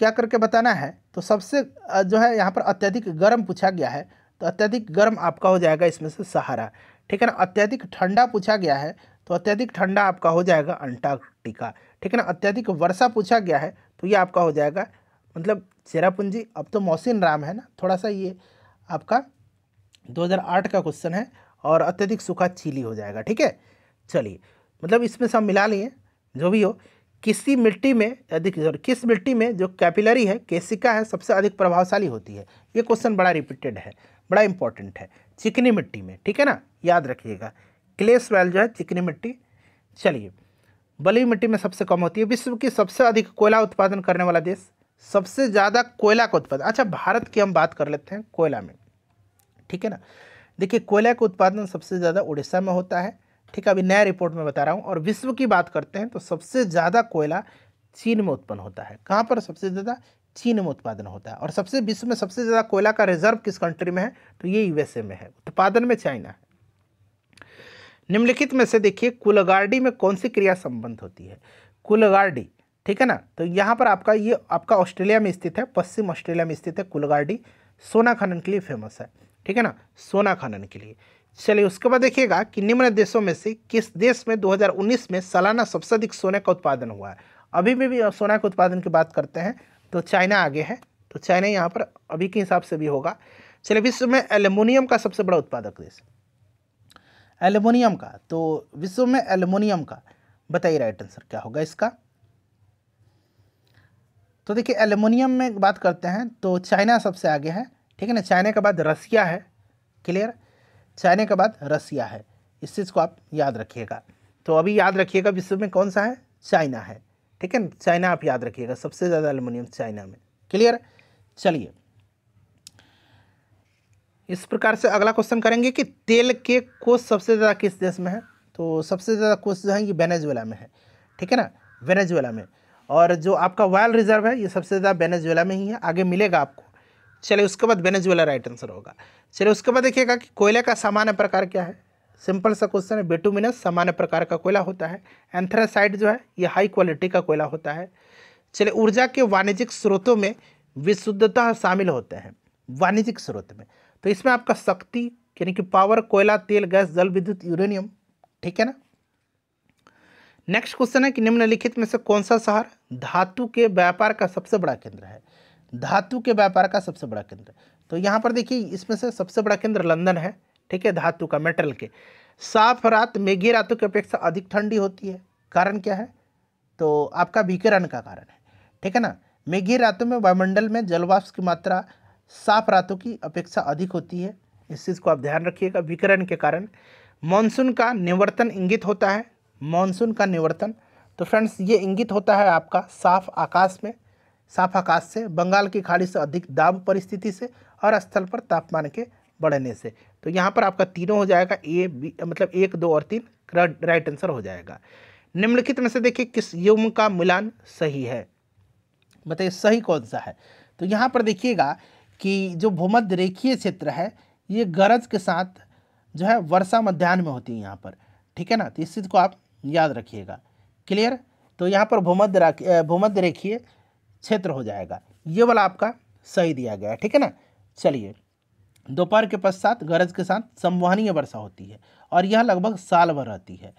क्या करके बताना है। तो सबसे जो है यहाँ पर अत्यधिक गर्म पूछा गया है, तो अत्यधिक गर्म आपका हो जाएगा इसमें से सहारा। ठीक है ना, अत्यधिक ठंडा पूछा गया है तो अत्यधिक ठंडा आपका हो जाएगा अंटार्कटिका। ठीक है ना, अत्यधिक वर्षा पूछा गया है तो ये आपका हो जाएगा मतलब चेरापूंजी। अब तो मौसिन राम है ना, थोड़ा सा ये आपका 2008 का क्वेश्चन है और अत्यधिक सूखा चिली हो जाएगा। ठीक है, चलिए मतलब इसमें सब मिला लिए जो भी हो। किसी मिट्टी में किस मिट्टी में जो कैपिलरी है, केशिका है, सबसे अधिक प्रभावशाली होती है। ये क्वेश्चन बड़ा रिपीटेड है, बड़ा इंपॉर्टेंट है। चिकनी मिट्टी में, ठीक है ना, याद रखिएगा। क्ले सॉइल जो है चिकनी मिट्टी। चलिए बलुई मिट्टी में सबसे कम होती है। विश्व की सबसे अधिक कोयला उत्पादन करने वाला देश, सबसे ज़्यादा कोयला का उत्पादन। अच्छा भारत की हम बात कर लेते हैं कोयला में। ठीक है ना, देखिए कोयला का उत्पादन सबसे ज़्यादा उड़ीसा में होता है। ठीक है, अभी नया रिपोर्ट में बता रहा हूँ। और विश्व की बात करते हैं तो सबसे ज़्यादा कोयला चीन में उत्पन्न होता है। कहाँ पर सबसे ज़्यादा? चीन में उत्पादन होता है। और सबसे विश्व में सबसे ज़्यादा कोयला का रिजर्व किस कंट्री में है? तो ये यूएसए में है। उत्पादन में चाइना है। निम्नलिखित में से देखिए कुलगार्डी में कौन सी क्रिया संबंध होती है? कुलगार्डी, ठीक है ना, तो यहाँ पर आपका ये आपका ऑस्ट्रेलिया में स्थित है, पश्चिम ऑस्ट्रेलिया में स्थित है कुलगार्डी। सोना खनन के लिए फेमस है। ठीक है ना, सोना खनन के लिए। चलिए उसके बाद देखिएगा कि निम्न देशों में से किस देश में 2019 में सालाना सबसे अधिक सोने का उत्पादन हुआ है? अभी भी सोना के उत्पादन की बात करते हैं तो चाइना आगे है, तो चाइना यहाँ पर अभी के हिसाब से भी होगा। चलिए विश्व में एल्युमिनियम का सबसे बड़ा उत्पादक देश, एल्युमिनियम का, तो विश्व में एल्युमिनियम का बताइए राइट आंसर क्या होगा इसका? तो देखिए एल्युमिनियम में बात करते हैं तो चाइना सबसे आगे है। ठीक है ना, चाइना के बाद रसिया है। क्लियर, चाइना के बाद रसिया है। इस चीज़ को आप याद रखिएगा। तो अभी याद रखिएगा विश्व में कौन सा है? चाइना है। ठीक है ना, चाइना आप याद रखिएगा, सबसे ज़्यादा एल्युमिनियम चाइना में। क्लियर, चलिए इस प्रकार से अगला क्वेश्चन करेंगे कि तेल के कोष सबसे ज़्यादा किस देश में है? तो सबसे ज़्यादा कोष जो है ये वेनेजुएला में है। ठीक है ना, वेनेजुएला में। और जो आपका ऑयल रिजर्व है ये सबसे ज़्यादा वेनेजुएला में ही है, आगे मिलेगा आपको। चलिए उसके बाद वेनेजुएला राइट आंसर होगा। चलिए उसके बाद देखिएगा कि कोयले का सामान्य प्रकार क्या है? सिंपल सा क्वेश्चन है, बिटुमिनस सामान्य प्रकार का कोयला होता है। एंथ्रासाइट जो है ये हाई क्वालिटी का कोयला होता है। चलिए ऊर्जा के वाणिज्यिक स्रोतों में विशुद्धता शामिल होते हैं, वाणिज्यिक स्रोत में। तो इसमें आपका शक्ति यानी कि पावर, कोयला, तेल, गैस, जल विद्युत, यूरेनियम। ठीक है ना। नेक्स्ट क्वेश्चन है कि निम्नलिखित में से कौन सा शहर धातु के व्यापार का सबसे बड़ा केंद्र है, धातु के व्यापार का सबसे बड़ा केंद्र। तो यहाँ पर देखिए इसमें से सबसे बड़ा केंद्र लंदन है, ठीक है, धातु का, मेटल के। साफ रात मेघी रातों की अपेक्षा अधिक ठंडी होती है, कारण क्या है? तो आपका विकिरण का कारण है, ठीक है ना। मेघी रातों में वायुमंडल में जलवाष्प की मात्रा साफ रातों की अपेक्षा अधिक होती है, इस चीज़ को आप ध्यान रखिएगा, विकिरण के कारण। मानसून का निवर्तन इंगित होता है, मानसून का निवर्तन, तो फ्रेंड्स ये इंगित होता है आपका साफ आकाश में, साफ आकाश से, बंगाल की खाड़ी से अधिक दाब परिस्थिति से, और स्थल पर तापमान के बढ़ने से। तो यहाँ पर आपका तीनों हो जाएगा, ए बी, मतलब 1, 2 और 3 राइट आंसर हो जाएगा। निम्नलिखित में से देखिए किस युग्म का मिलान सही है, बताइए सही कौन सा है? तो यहाँ पर देखिएगा कि जो भूमध्य रेखीय क्षेत्र है ये गरज के साथ जो है वर्षा मध्याह्न में होती है यहाँ पर, ठीक है ना। तो इस चीज़ को आप याद रखिएगा, क्लियर। तो यहाँ पर भूमध्य रेखीय क्षेत्र हो जाएगा, ये वाला आपका सही दिया गया है, ठीक है ना। चलिए, दोपहर के पश्चात गरज के साथ संवहनीय वर्षा होती है और यह लगभग साल भर रहती है।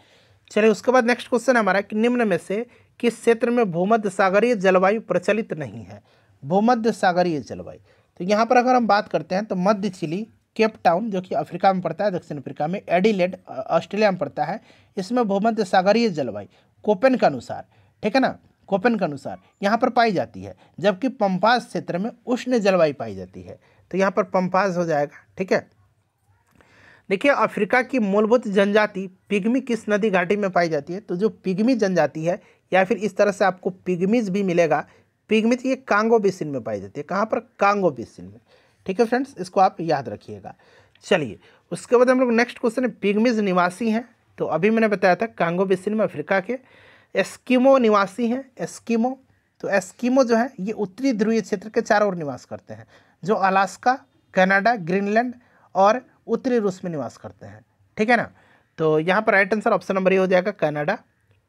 चलिए, उसके बाद नेक्स्ट क्वेश्चन हमारा कि निम्न में से किस क्षेत्र में भूमध्य सागरीय जलवायु प्रचलित नहीं है? भूमध्य सागरीय जलवायु, तो यहाँ पर अगर हम बात करते हैं तो मध्य चिली, केप टाउन जो कि अफ्रीका में पड़ता है, दक्षिण अफ्रीका में, एडिलेड ऑस्ट्रेलिया में पड़ता है, इसमें भूमध्य सागरीय जलवायु कोपेन के अनुसार, ठीक है ना, कोपेन के अनुसार यहाँ पर पाई जाती है, जबकि पंपास क्षेत्र में उष्ण जलवायु पाई जाती है। तो यहाँ पर पंपास हो जाएगा, ठीक है। देखिए, अफ्रीका की मूलभूत जनजाति पिग्मी किस नदी घाटी में पाई जाती है? तो जो पिग्मी जनजाति है, या फिर इस तरह से आपको पिग्मीज भी मिलेगा, पिग्मीज ये कांगो बेसिन में पाई जाती है। कहाँ पर? कांगो बेसिन में, ठीक है फ्रेंड्स, इसको आप याद रखिएगा। चलिए, उसके बाद हम लोग नेक्स्ट क्वेश्चन है, पिग्मीज निवासी हैं, तो अभी मैंने बताया था कांगो बेसिन में अफ्रीका के। एस्किमो निवासी हैं, एस्किमो, तो एस्किमो जो है ये उत्तरी ध्रुवीय क्षेत्र के चारों ओर निवास करते हैं, जो अलास्का, कनाडा, ग्रीनलैंड और उत्तरी रूस में निवास करते हैं, ठीक है ना। तो यहाँ पर right answer option number A हो जाएगा, कनाडा,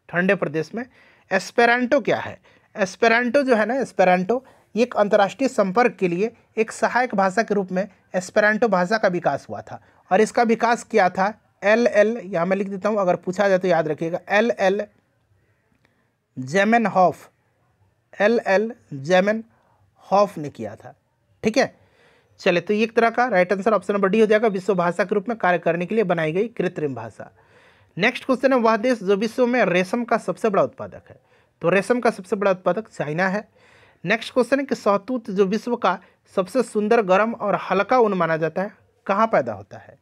ठंडे प्रदेश में। एस्पेरांटो क्या है? एस्पेरांटो जो है ना, एस्पेरांटो एक अंतर्राष्ट्रीय संपर्क के लिए एक सहायक भाषा के रूप में एस्पेरांटो भाषा का विकास हुआ था, और इसका विकास किया था LL, यहाँ मैं लिख देता हूँ, अगर पूछा जाए तो याद रखिएगा, LL ज़ेमेनहॉफ, LL ज़ेमेनहॉफ ने किया था, ठीक है। चले, तो एक तरह का right answer option number D हो जाएगा, विश्व भाषा के रूप में कार्य करने के लिए बनाई गई कृत्रिम भाषा। नेक्स्ट क्वेश्चन है, वह देश जो विश्व में रेशम का सबसे बड़ा उत्पादक है? तो रेशम का सबसे बड़ा उत्पादक चाइना है। नेक्स्ट क्वेश्चन है कि शहतूत जो विश्व का सबसे सुंदर, गर्म और हल्का ऊन माना जाता है, कहाँ पैदा होता है?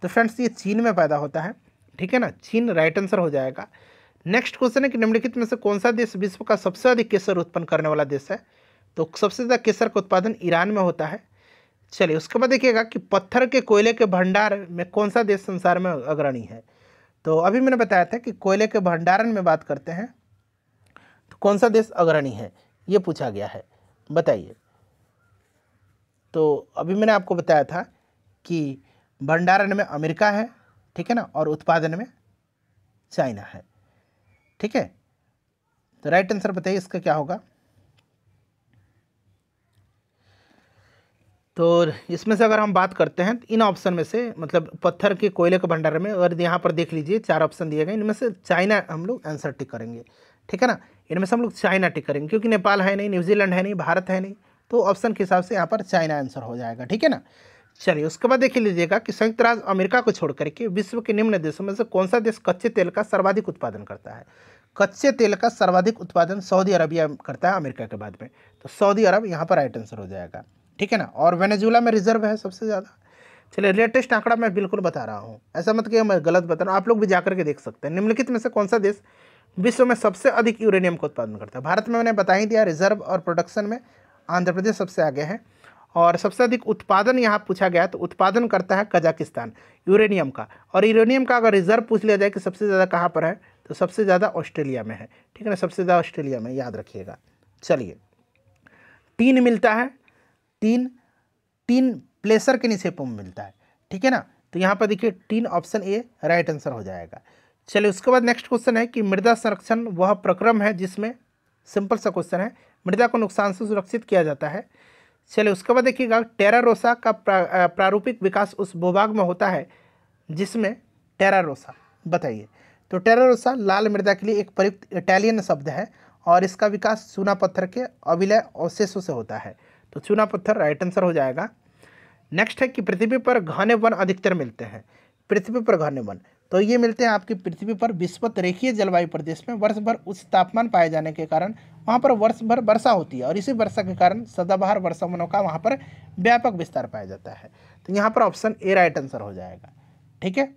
तो फ्रेंड्स ये चीन में पैदा होता है, ठीक है ना, चीन राइट आंसर हो जाएगा। नेक्स्ट क्वेश्चन है कि निम्नलिखित में से कौन सा देश विश्व का सबसे अधिक केसर उत्पन्न करने वाला देश है? तो सबसे ज़्यादा केसर का उत्पादन ईरान में होता है। चलिए, उसके बाद देखिएगा कि पत्थर के कोयले के भंडार में कौन सा देश संसार में अग्रणी है? तो अभी मैंने बताया था कि कोयले के भंडारण में बात करते हैं तो कौन सा देश अग्रणी है, ये पूछा गया है, बताइए। तो अभी मैंने आपको बताया था कि भंडारण में अमेरिका है, ठीक है ना, और उत्पादन में चाइना है, ठीक है। तो राइट आंसर बताइए इसका क्या होगा? तो इसमें से अगर हम बात करते हैं इन ऑप्शन में से, मतलब पत्थर के कोयले के भंडार में, अगर यहाँ पर देख लीजिए 4 ऑप्शन दिए गए, इनमें से चाइना हम लोग आंसर टिक करेंगे, ठीक है ना। इनमें से हम लोग चाइना टिक करेंगे, क्योंकि नेपाल है नहीं, न्यूजीलैंड है नहीं, भारत है नहीं, तो ऑप्शन के हिसाब से यहाँ पर चाइना आंसर हो जाएगा, ठीक है ना। चलिए, उसके बाद देख लीजिएगा कि संयुक्त राज्य अमेरिका को छोड़ करके विश्व के निम्न देशों में से कौन सा देश कच्चे तेल का सर्वाधिक उत्पादन करता है? कच्चे तेल का सर्वाधिक उत्पादन सऊदी अरबिया करता है अमेरिका के बाद में, तो सऊदी अरब यहाँ पर राइट आंसर हो जाएगा, ठीक है ना। और वेनेजुएला में रिजर्व है सबसे ज़्यादा। चलिए, लेटेस्ट आंकड़ा मैं बिल्कुल बता रहा हूँ, ऐसा मत कि मैं गलत बता रहा हूँ, आप लोग भी जाकर के देख सकते हैं। निम्नलिखित में से कौन सा देश विश्व में सबसे अधिक यूरेनियम का उत्पादन करता है? भारत में मैंने बता ही दिया, रिजर्व और प्रोडक्शन में आंध्र प्रदेश सबसे आगे है, और सबसे अधिक उत्पादन यहाँ पूछा गया तो उत्पादन करता है कजाकिस्तान यूरेनियम का। और यूरेनियम का अगर रिजर्व पूछ लिया जाए कि सबसे ज़्यादा कहाँ पर है, तो सबसे ज़्यादा ऑस्ट्रेलिया में है, ठीक है ना, सबसे ज़्यादा ऑस्ट्रेलिया में, याद रखिएगा। चलिए, टीन मिलता है, टीन प्लेसर के निक्षेपों में मिलता है, ठीक है ना। तो यहाँ पर देखिए tin option A right answer हो जाएगा। चलिए, उसके बाद नेक्स्ट क्वेश्चन है कि मृदा संरक्षण वह प्रक्रम है जिसमें, सिंपल सा क्वेश्चन है, मृदा को नुकसान से सुरक्षित किया जाता है। चलिए, उसके बाद देखिएगा टेरा रोसा का प्रारूपिक विकास उस भूभाग में होता है जिसमें, टेरा रोसा बताइए। तो टेरा रोसा लाल मृदा के लिए एक प्रयुक्त इटालियन शब्द है और इसका विकास चूना पत्थर के अविलय अवशेषों से होता है। तो चूना पत्थर राइट आंसर हो जाएगा। नेक्स्ट है कि पृथ्वी पर घने वन अधिकतर मिलते हैं। पृथ्वी पर घने वन तो ये मिलते हैं आपकी पृथ्वी पर विषुवत रेखीय जलवायु प्रदेश में वर्ष भर उच्च तापमान पाए जाने के कारण वहाँ पर वर्ष भर वर्षा होती है और इसी वर्षा के कारण सदाबहार वर्षा वनों का वहाँ पर व्यापक विस्तार पाया जाता है। तो यहाँ पर ऑप्शन ए राइट आंसर हो जाएगा। ठीक है,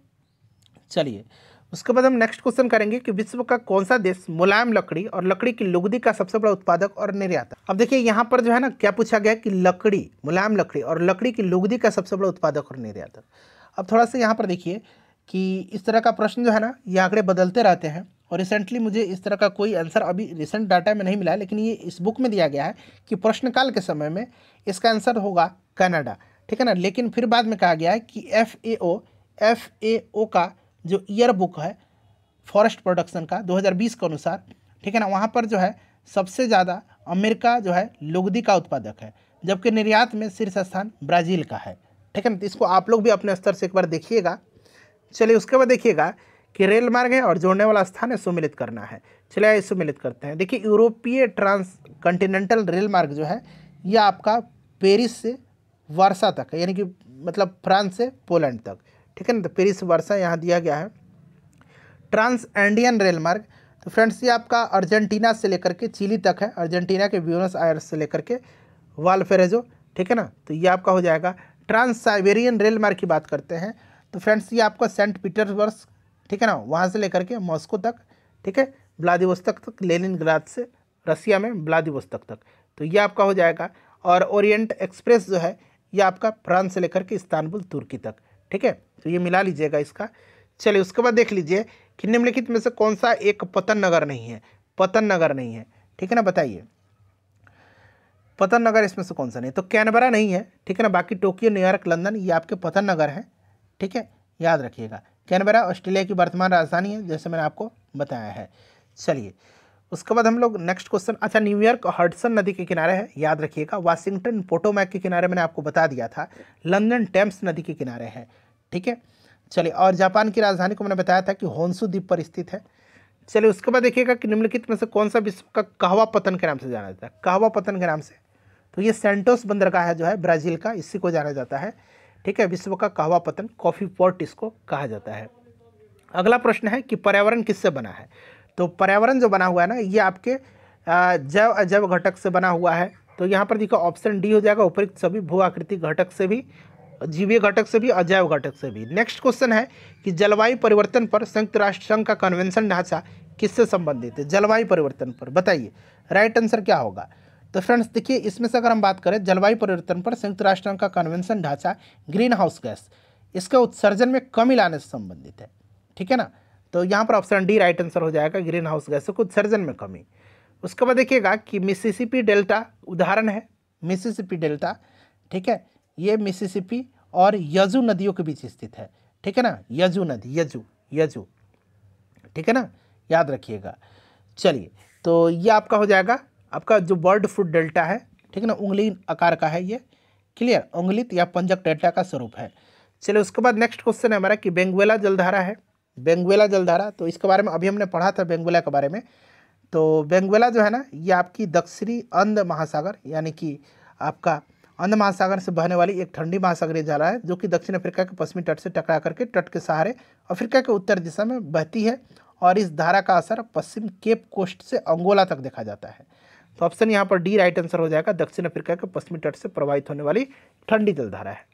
चलिए उसके बाद हम नेक्स्ट क्वेश्चन करेंगे कि विश्व का कौन सा देश मुलायम लकड़ी और लकड़ी की लुगदी का सबसे बड़ा उत्पादक और निर्यातक। अब देखिए यहाँ पर जो है ना क्या पूछा गया कि लकड़ी, मुलायम लकड़ी और लकड़ी की लुगदी का सबसे बड़ा उत्पादक और निर्यातक। अब थोड़ा सा यहाँ पर देखिए कि इस तरह का प्रश्न जो है ना ये आंकड़े बदलते रहते हैं और रिसेंटली मुझे इस तरह का कोई आंसर अभी रिसेंट डाटा में नहीं मिला है, लेकिन ये इस बुक में दिया गया है कि प्रश्नकाल के समय में इसका आंसर होगा कनाडा। ठीक है ना, लेकिन फिर बाद में कहा गया है कि FAO का जो ईयर बुक है फॉरेस्ट प्रोडक्शन का 2020 के अनुसार, ठीक है ना, वहाँ पर जो है सबसे ज़्यादा अमेरिका जो है लुगदी का उत्पादक है, जबकि निर्यात में शीर्ष स्थान ब्राज़ील का है। ठीक है ना, तो इसको आप लोग भी अपने स्तर से एक बार देखिएगा। चलिए उसके बाद देखिएगा कि रेल मार्ग है और जोड़ने वाला स्थान है सुमिलित करना है। चलिए आइए सुमिलित करते हैं। देखिए यूरोपीय ट्रांस कॉन्टिनेंटल रेल मार्ग जो है यह आपका पेरिस से वार्सा तक है, यानी कि मतलब फ्रांस से पोलैंड तक। ठीक है ना, तो पेरिस वार्सा यहाँ दिया गया है। ट्रांस एंडियन रेल मार्ग तो फ्रेंड्स ये आपका अर्जेंटीना से लेकर के चिली तक है, अर्जेंटीना के ब्यूनस आयर्स से लेकर के वाल्फेरेजो। ठीक है ना, तो ये आपका हो जाएगा। ट्रांस साइबेरियन रेल मार्ग की बात करते हैं तो फ्रेंड्स ये आपका सेंट पीटर्सबर्ग, ठीक है ना, वहाँ से लेकर के मॉस्को तक, ठीक है, व्लादिवोस्तोक तक, लेनिनग्राद से रसिया में व्लादिवोस्तोक तक, तो ये आपका हो जाएगा। और ओरिएंट एक्सप्रेस जो है ये आपका फ्रांस से लेकर के इस्तांबुल तुर्की तक। ठीक है, तो ये मिला लीजिएगा इसका। चलिए उसके बाद देख लीजिए कि निम्नलिखित में से कौन सा एक पतन नगर नहीं है। पतन नगर नहीं है, ठीक है ना, बताइए पतन नगर इसमें से कौन सा नहीं। तो कैनबरा नहीं है, ठीक है ना, बाकी टोक्यो, न्यूयॉर्क, लंदन ये आपके पतन नगर हैं। ठीक है, याद रखिएगा। कैनबरा ऑस्ट्रेलिया की वर्तमान राजधानी है, जैसे मैंने आपको बताया है। चलिए उसके बाद हम लोग नेक्स्ट क्वेश्चन, अच्छा न्यूयॉर्क हडसन नदी के किनारे है, याद रखिएगा। वाशिंगटन पोटोमैक के किनारे मैंने आपको बता दिया था। लंदन टेम्स नदी के किनारे है। ठीक है, चलिए और जापान की राजधानी को मैंने बताया था कि होन्शु द्वीप पर स्थित है। चलिए उसके बाद देखिएगा कि निम्नलिखित में से कौन सा विश्व का कहवा पतन के नाम से जाना जाता है। कहवा पतन के नाम से तो ये सेंटोस बंदरगाह है जो है ब्राज़ील का, इसी को जाना जाता है। ठीक है, विश्व का कहवा पतन, कॉफ़ी पोर्ट इसको कहा जाता है। अगला प्रश्न है कि पर्यावरण किससे बना है। तो पर्यावरण जो बना हुआ है ना ये आपके जैव अजैव घटक से बना हुआ है। तो यहाँ पर देखो ऑप्शन डी हो जाएगा, उपयुक्त सभी भू आकृति घटक से भी, जीवीय घटक से भी, अजैव घटक से भी। नेक्स्ट क्वेश्चन है कि जलवायु परिवर्तन पर संयुक्त राष्ट्र संघ का कन्वेंशन ढांचा किससे संबंधित है। जलवायु परिवर्तन पर बताइए राइट आंसर क्या होगा। तो फ्रेंड्स देखिए इसमें से अगर हम बात करें जलवायु परिवर्तन पर संयुक्त राष्ट्र संघ का कन्वेंशन ढांचा ग्रीन हाउस गैस इसके उत्सर्जन में कमी लाने से संबंधित है। ठीक है ना, तो यहाँ पर ऑप्शन डी राइट आंसर हो जाएगा, ग्रीन हाउस गैसों के उत्सर्जन में कमी। उसके बाद देखिएगा कि मिसिसिपी डेल्टा उदाहरण है, मिसिसिपी डेल्टा। ठीक है, ये मिसिसिपी और यजू नदियों के बीच स्थित है। ठीक है ना, यजू नदी, यजू। ठीक है ना, याद रखिएगा। चलिए तो ये आपका हो जाएगा आपका जो बर्ड फ्रूट डेल्टा है। ठीक है ना, उंगली आकार का है ये, क्लियर, उंगलित या पंजक डेल्टा का स्वरूप है। चलिए उसके बाद नेक्स्ट क्वेश्चन है हमारा कि बेंगुएला जलधारा है। बेंगुएला जलधारा तो इसके बारे में अभी हमने पढ़ा था बेंगुएला के बारे में। तो बेंगुएला जो है ना ये आपकी दक्षिणी अंध महासागर यानी कि आपका अंध महासागर से बहने वाली एक ठंडी महासागरीय धारा है जो कि दक्षिण अफ्रीका के पश्चिमी तट से टकरा करके तट के सहारे अफ्रीका के उत्तर दिशा में बहती है और इस धारा का असर पश्चिम केप कोस्ट से अंगोला तक देखा जाता है। तो ऑप्शन यहाँ पर डी राइट आंसर हो जाएगा, दक्षिण अफ्रीका के पश्चिमी तट से प्रवाहित होने वाली ठंडी जलधारा है।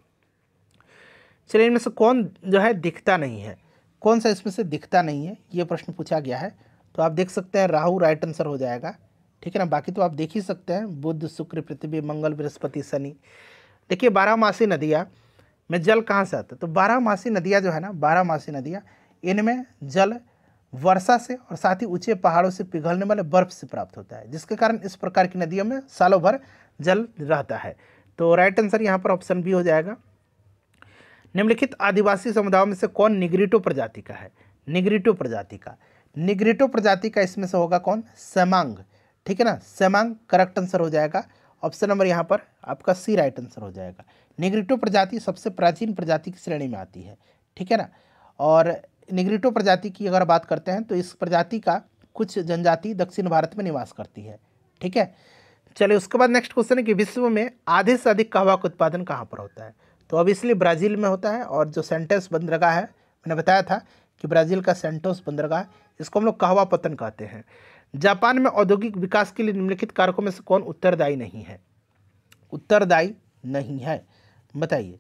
चलिए इनमें से कौन जो है दिखता नहीं है, कौन सा इसमें से दिखता नहीं है, ये प्रश्न पूछा गया है। तो आप देख सकते हैं राहु राइट आंसर हो जाएगा। ठीक है ना, बाकी तो आप देख ही सकते हैं बुध, शुक्र, पृथ्वी, मंगल, बृहस्पति, शनि। देखिए बारहमासी नदियाँ में जल कहाँ से आता है। तो बारहमासी नदियाँ जो है ना, बारहमासी नदियाँ इनमें जल वर्षा से और साथ ही ऊंचे पहाड़ों से पिघलने वाले बर्फ से प्राप्त होता है, जिसके कारण इस प्रकार की नदियों में सालों भर जल रहता है। तो राइट आंसर यहाँ पर ऑप्शन बी हो जाएगा। निम्नलिखित आदिवासी समुदायों में से कौन निग्रिटो प्रजाति का है। निग्रिटो प्रजाति का, निग्रिटो प्रजाति का इसमें से होगा कौन, सेमांग। ठीक है ना, सेमांग करेक्ट आंसर हो जाएगा। ऑप्शन नंबर यहाँ पर आपका सी राइट आंसर हो जाएगा। निग्रिटो प्रजाति सबसे प्राचीन प्रजाति की श्रेणी में आती है। ठीक है ना, और निग्रिटो प्रजाति की अगर बात करते हैं तो इस प्रजाति का कुछ जनजाति दक्षिण भारत में निवास करती है। ठीक है, चलिए उसके बाद नेक्स्ट क्वेश्चन है कि विश्व में आधे से अधिक कहवा का उत्पादन कहाँ पर होता है? तो ऑब्वियसली ब्राज़ील में होता है, और जो सेंटोस बंदरगाह है, मैंने बताया था कि ब्राज़ील का सेंटोस बंदरगाह, इसको हम लोग कहवा पत्तन कहते हैं। जापान में औद्योगिक विकास के लिए निम्नलिखित कारकों में से कौन उत्तरदायी नहीं है? उत्तरदायी नहीं है, बताइए।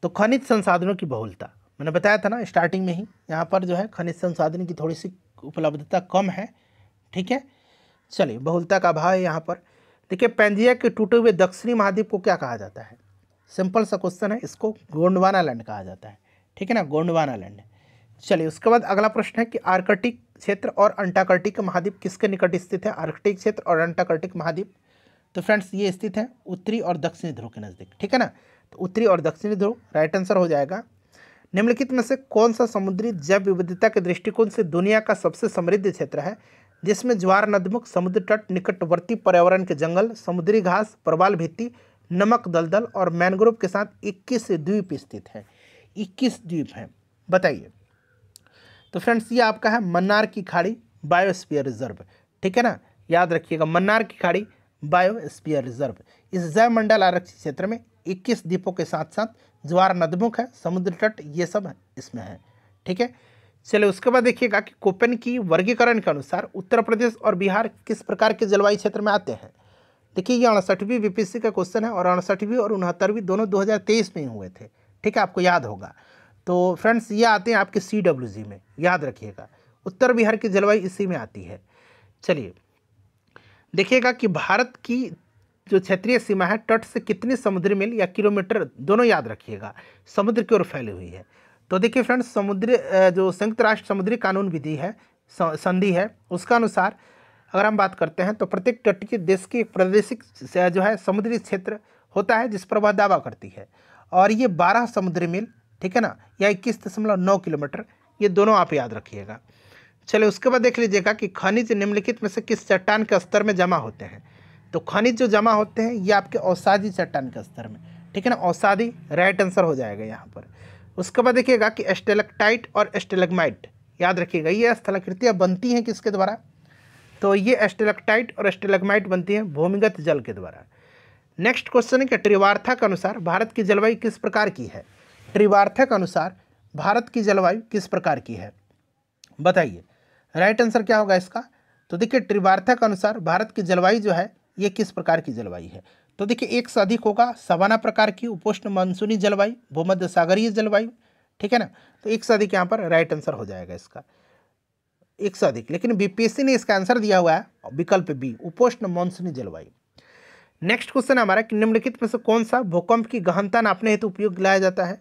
तो खनिज संसाधनों की बहुलता, मैंने बताया था ना स्टार्टिंग में ही, यहाँ पर जो है खनिज संसाधन की थोड़ी सी उपलब्धता कम है। ठीक है, चलिए बहुलता का अभाव है यहाँ पर। देखिए पैंजिया के टूटे हुए दक्षिणी महाद्वीप को क्या कहा जाता है? सिंपल सा क्वेश्चन है, इसको गोंडवाना लैंड कहा जाता है। ठीक है ना, गोंडवाना लैंड। चलिए उसके बाद अगला प्रश्न है कि आर्कटिक क्षेत्र और अंटार्कटिक महाद्वीप किसके निकट स्थित है? आर्कटिक क्षेत्र और अंटार्कटिक महाद्वीप, तो फ्रेंड्स ये स्थित है उत्तरी और दक्षिणी ध्रुव के नज़दीक। ठीक है ना, तो उत्तरी और दक्षिणी ध्रुव राइट आंसर हो जाएगा। निम्नलिखित में से कौन सा समुद्री जैव विविधता के दृष्टिकोण से दुनिया का सबसे समृद्ध क्षेत्र है, जिसमें ज्वार नदमुख, समुद्र तट, निकटवर्ती पर्यावरण के जंगल, समुद्री घास, प्रवाल भित्ति, नमक दलदल और मैंग्रोव के साथ 21 द्वीप स्थित है? 21 द्वीप हैं, बताइए। तो फ्रेंड्स ये आपका है मन्नार की खाड़ी बायोस्फीयर रिजर्व। ठीक है ना, याद रखिएगा मन्नार की खाड़ी बायोस्फीयर रिजर्व। इस जैव मंडल आरक्षित क्षेत्र में 21 द्वीपों के साथ साथ ज्वार नदमुख है, समुद्र तट, ये सब है इसमें है। ठीक है, चलिए उसके बाद देखिएगा कि कोपेन की वर्गीकरण के अनुसार उत्तर प्रदेश और बिहार किस प्रकार के जलवायु क्षेत्र में आते हैं? देखिए ये 68वीं बीपीएससी का क्वेश्चन है, और 68वीं और 69वीं दोनों 2023 में ही हुए थे। ठीक है, आपको याद होगा। तो फ्रेंड्स ये आते हैं आपके CWG में, याद रखिएगा। उत्तर बिहार की जलवायु इसी में आती है। चलिए देखिएगा कि भारत की जो क्षेत्रीय सीमा है तट से कितने समुद्री मील या किलोमीटर, दोनों याद रखिएगा, समुद्र की ओर फैली हुई है। तो देखिए फ्रेंड्स समुद्री जो संयुक्त राष्ट्र समुद्री कानून विधि है, संधि है, उसका अनुसार अगर हम बात करते हैं तो प्रत्येक तटीय देश की एक प्रादेशिक जो है समुद्री क्षेत्र होता है जिस पर वह दावा करती है, और ये 12 समुद्री मील, ठीक है ना, या 21.9 किलोमीटर, ये दोनों आप याद रखिएगा। चलिए उसके बाद देख लीजिएगा कि खनिज निम्नलिखित में से किस चट्टान के स्तर में जमा होते हैं? तो खनिज जो जमा होते हैं ये आपके औसादी चट्टान के स्तर में। ठीक है ना, औसादी राइट आंसर हो जाएगा यहाँ पर। उसके बाद देखिएगा कि स्टेलेक्टाइट और स्टेलेग्माइट, याद रखिएगा ये स्थलाकृतियाँ बनती हैं किसके द्वारा? तो ये स्टेलेक्टाइट और स्टेलेग्माइट बनती हैं भूमिगत जल के द्वारा। नेक्स्ट क्वेश्चन है कि ट्रिवार्था के अनुसार भारत की जलवायु किस प्रकार की है? ट्रिवार्था के अनुसार भारत की जलवायु किस प्रकार की है, बताइए। राइट आंसर क्या होगा इसका? तो देखिए ट्रिवार्था के अनुसार भारत की जलवायु जो है ये किस प्रकार की जलवायु है? तो देखिए एक से अधिक होगा सवाना प्रकार की, उपोष्ण मानसूनी जलवायु, भूमध्य सागरीय जलवायु। ठीक है ना, तो एक से अधिक यहाँ पर राइट आंसर हो जाएगा इसका, एक से अधिक। लेकिन बीपीएससी ने इसका आंसर दिया हुआ है विकल्प बी, उपोष्ण मानसूनी जलवायु। नेक्स्ट क्वेश्चन है हमारा कि निम्नलिखित में से कौन सा भूकंप की गहनता नापने हेतु उपयोग लाया जाता है?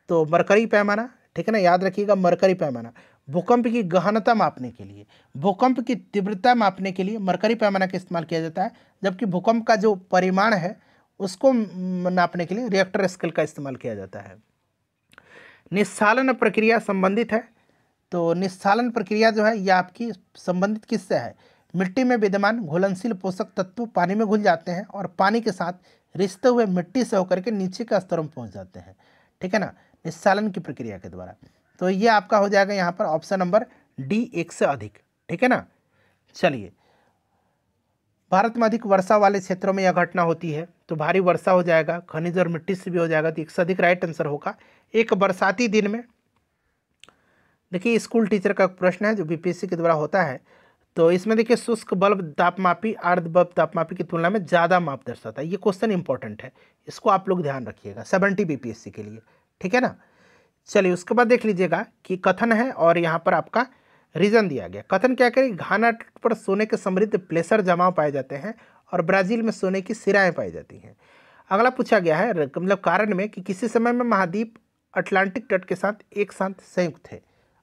तो मरकरी पैमाना। ठीक है ना, याद रखिएगा मरकरी पैमाना भूकंप की गहनता मापने के लिए, भूकंप की तीव्रता मापने के लिए मरकरी पैमाना का इस्तेमाल किया जाता है, जबकि भूकंप का जो परिमाण है उसको नापने के लिए रिएक्टर स्केल का इस्तेमाल किया जाता है। निस्सालन प्रक्रिया संबंधित है, तो निस्सालन प्रक्रिया जो है यह आपकी संबंधित किससे है? मिट्टी में विद्यमान घुलनशील पोषक तत्व पानी में घुल जाते हैं और पानी के साथ रिश्ते हुए मिट्टी से होकर के नीचे के स्तरों में पहुंच जाते हैं। ठीक है ना, निस्सालन की प्रक्रिया के द्वारा। तो ये आपका हो जाएगा यहाँ पर ऑप्शन नंबर डी, एक से अधिक। ठीक है ना, चलिए भारत में अधिक वर्षा वाले क्षेत्रों में यह घटना होती है, तो भारी वर्षा हो जाएगा, खनिज और मिट्टी से भी हो जाएगा, तो एक से अधिक राइट आंसर होगा। एक बरसाती दिन में, देखिए स्कूल टीचर का प्रश्न है जो बीपीएससी के द्वारा होता है, तो इसमें देखिए शुष्क बल्ब तापमापी आर्द्र बल्ब तापमापी की तुलना में ज़्यादा माप दर्शाता है। ये क्वेश्चन इंपॉर्टेंट है, इसको आप लोग ध्यान रखिएगा 70 बीपीएससी के लिए। ठीक है ना, चलिए उसके बाद देख लीजिएगा कि कथन है और यहाँ पर आपका रीजन दिया गया। कथन क्या करें? घाना तट पर सोने के समृद्ध प्लेसर जमाव पाए जाते हैं और ब्राज़ील में सोने की सिराएं पाई जाती हैं। अगला पूछा गया है मतलब कारण में कि किसी समय में महाद्वीप अटलांटिक तट के साथ एक साथ संयुक्त थे।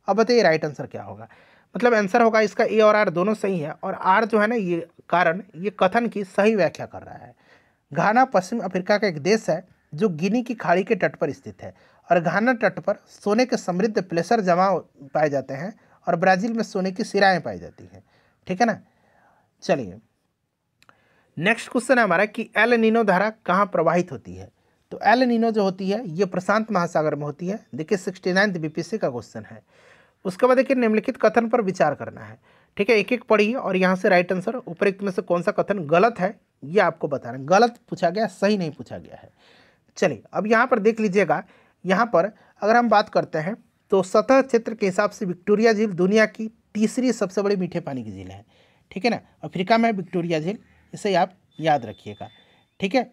अब बताइए राइट आंसर क्या होगा? मतलब आंसर होगा इसका ए और आर दोनों सही है, और आर जो है ना ये कारण, ये कथन की सही व्याख्या कर रहा है। घाना पश्चिम अफ्रीका का एक देश है जो गिनी की खाड़ी के तट पर स्थित है, और घाना तट पर सोने के समृद्ध प्लेसर जमा पाए जाते हैं और ब्राज़ील में सोने की सिराएं पाई जाती हैं। ठीक है ना, चलिए नेक्स्ट क्वेश्चन है हमारा कि एल नीनो धारा कहाँ प्रवाहित होती है? तो एल नीनो जो होती है ये प्रशांत महासागर में होती है। देखिए 69 बीपीएससी का क्वेश्चन है। उसके बाद देखिए निम्नलिखित कथन पर विचार करना है। ठीक है, एक एक पढ़िए और यहाँ से राइट आंसर उपरोक्त में से कौन सा कथन गलत है ये आपको बताना है। गलत पूछा गया, सही नहीं पूछा गया है। चलिए अब यहाँ पर देख लीजिएगा, यहाँ पर अगर हम बात करते हैं तो सतह क्षेत्र के हिसाब से विक्टोरिया झील दुनिया की तीसरी सबसे बड़ी मीठे पानी की झील है। ठीक है ना, अफ्रीका में विक्टोरिया झील, इसे आप याद रखिएगा। ठीक है,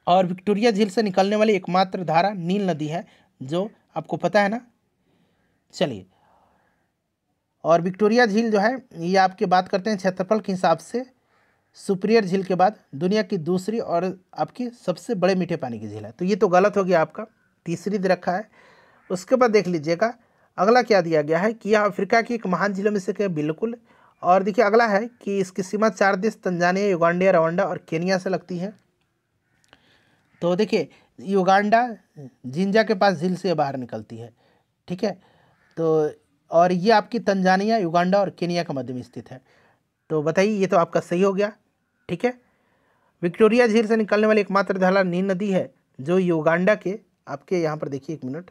और विक्टोरिया झील से निकलने वाली एकमात्र धारा नील नदी है, जो आपको पता है ना। चलिए, और विक्टोरिया झील जो है ये आपके बात करते हैं क्षेत्रफल के हिसाब से सुपीरियर झील के बाद दुनिया की दूसरी और आपकी सबसे बड़े मीठे पानी की झील है। तो ये तो गलत हो गया, आपका तीसरी दे रखा है। उसके बाद देख लीजिएगा अगला क्या दिया गया है कि यह अफ्रीका की एक महान झीलों में से क्या, बिल्कुल। और देखिए अगला है कि इसकी सीमा 4 देश तंजानिया, युगांडा, रवांडा और केनिया से लगती है। तो देखिए युगांडा जिंजा के पास झील से बाहर निकलती है। ठीक है, तो और ये आपकी तंजानिया, युगांडा और केनिया के मध्य में स्थित है। तो बताइए, ये तो आपका सही हो गया। ठीक है, विक्टोरिया झील से निकलने वाली एकमात्र धारा नील नदी है, जो युगांडा के आपके यहाँ पर देखिए, एक मिनट,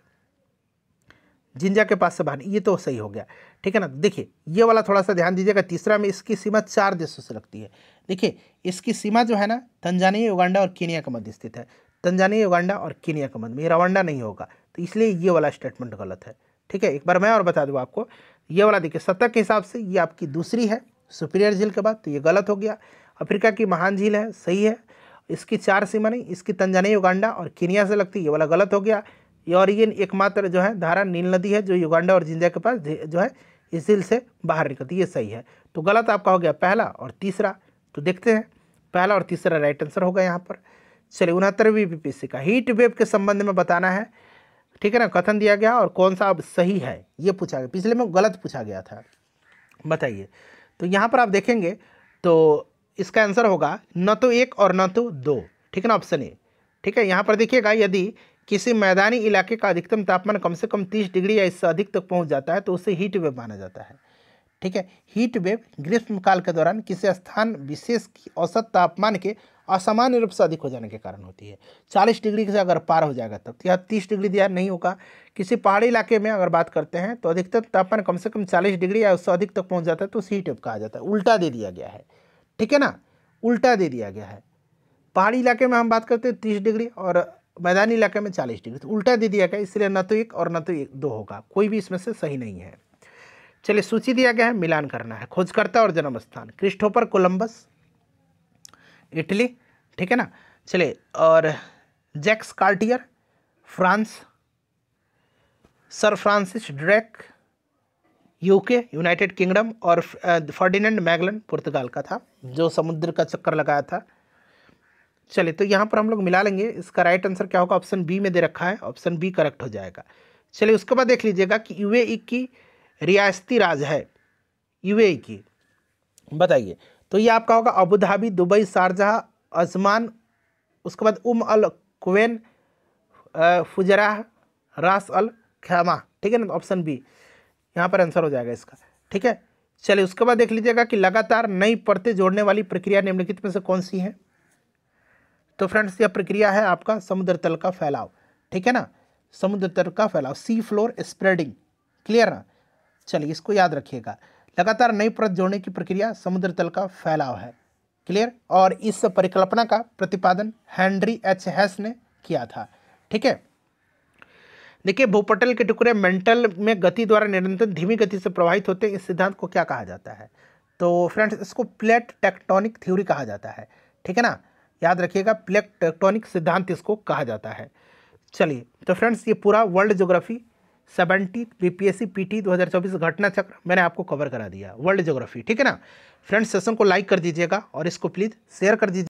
जिंजा के पास से बाहर, ये तो सही हो गया। ठीक है ना, देखिए ये वाला थोड़ा सा ध्यान दीजिएगा। तीसरा में इसकी सीमा 4 देशों से लगती है। देखिए इसकी सीमा जो है ना तंजानिया, युगांडा और केनिया के मध्य स्थित है। तंजानिया, युगांडा और केनिया के मध्य में, ये रवांडा नहीं होगा, तो इसलिए ये वाला स्टेटमेंट गलत है। ठीक है, एक बार मैं और बता दूँ आपको, ये वाला देखिए सतह के हिसाब से ये आपकी दूसरी है सुपीरियर झील के बाद, तो ये गलत हो गया। अफ्रीका की महान झील है, सही है। इसकी 4 सीमा नहीं, इसकी तंजानिया, युगांडा और केनिया से लगती है, ये वाला गलत हो गया। और ये एकमात्र जो है धारा नील नदी है, जो युगांडा और जिंजा के पास जो है इस झील से बाहर निकलती है, ये सही है। तो गलत आपका हो गया पहला और तीसरा। तो देखते हैं, पहला और तीसरा राइट आंसर होगा यहाँ पर। चलिए 69वीं बीपीएससी का हीट वेव के संबंध में बताना है। ठीक है ना, कथन दिया गया और कौन सा अब सही है ये पूछा गया, पिछले में गलत पूछा गया था, बताइए। तो यहाँ पर आप देखेंगे तो इसका आंसर होगा न तो 1 और न तो 2। ठीक है ना, ऑप्शन ए। ठीक है, यहाँ पर देखिएगा, यदि किसी मैदानी इलाके का अधिकतम तापमान कम से कम 30 डिग्री या इससे अधिक तक पहुँच जाता है तो उसे हीट वेव माना जाता है। ठीक है, हीट वेव ग्रीष्मकाल के दौरान किसी स्थान विशेष की औसत तापमान के असामान्य रूप से अधिक हो जाने के कारण होती है। 40 डिग्री से अगर पार हो जाएगा तब, यहाँ 30 डिग्री दिया नहीं होगा। किसी पहाड़ी इलाके में अगर बात करते हैं तो अधिकतम तापमान कम से कम 40 डिग्री या उससे अधिक तक पहुँच जाता है तो उसे हीट वेव कहा जाता है। उल्टा दे दिया गया है। ठीक है ना, उल्टा दे दिया गया है। पहाड़ी इलाके में हम बात करते हैं 30 डिग्री और मैदानी इलाके में 40 डिग्री, तो उल्टा दे दिया गया, इसलिए न तो 1 और न तो 2 होगा, कोई भी इसमें से सही नहीं है। चलिए सूची दिया गया है, मिलान करना है। खोजकर्ता और जन्म स्थान, क्रिस्टोफर कोलंबस, इटली। ठीक है ना, चलिए, और Jacques Cartier, France. Sir Francis Drake, UK, United Kingdom. और फर्डिनेंड मैगलन, पुर्तगाल का था, जो समुद्र का चक्कर लगाया था। चलिए, तो यहाँ पर हम लोग मिला लेंगे। इसका राइट आंसर क्या होगा, ऑप्शन बी में दे रखा है, ऑप्शन बी करेक्ट हो जाएगा। चलिए, उसके बाद देख लीजिएगा कि यूएई की रियासती राज है, यूएई की, बताइए। तो ये आपका होगा Abu Dhabi, Dubai, Sharjah, Ajman, उसके बाद अल कुवैन, फुजराह, रास अल खैमा। ठीक है ना, ऑप्शन बी यहाँ पर आंसर हो जाएगा इसका। ठीक है, चलिए उसके बाद देख लीजिएगा कि लगातार नई परतें जोड़ने वाली प्रक्रिया निम्नलिखित में से कौन सी है। तो फ्रेंड्स यह प्रक्रिया है आपका समुद्र तल का फैलाव। ठीक है ना, समुद्र तल का फैलाव, सी फ्लोर स्प्रेडिंग। क्लियर ना, चलिए इसको याद रखिएगा। लगातार नई परत जोड़ने की प्रक्रिया समुद्र तल का फैलाव है। क्लियर, और इस परिकल्पना का प्रतिपादन हेनरी एच हेस ने किया था। ठीक है, देखिए भूपटल के टुकड़े मेंटल में गति द्वारा निरंतर धीमी गति से प्रवाहित होते हैं, इस सिद्धांत को क्या कहा जाता है। तो फ्रेंड्स इसको प्लेट टेक्टोनिक थ्योरी कहा जाता है। ठीक है ना, याद रखिएगा, प्लेट टेक्टोनिक सिद्धांत इसको कहा जाता है। चलिए, तो फ्रेंड्स ये पूरा वर्ल्ड ज्योग्राफी 70 बीपीएससी पीटी 2024 घटना चक्र मैंने आपको कवर करा दिया, वर्ल्ड ज्योग्राफी। ठीक है ना फ्रेंड्स, सेशन को लाइक कर दीजिएगा और इसको प्लीज़ शेयर कर दीजिए।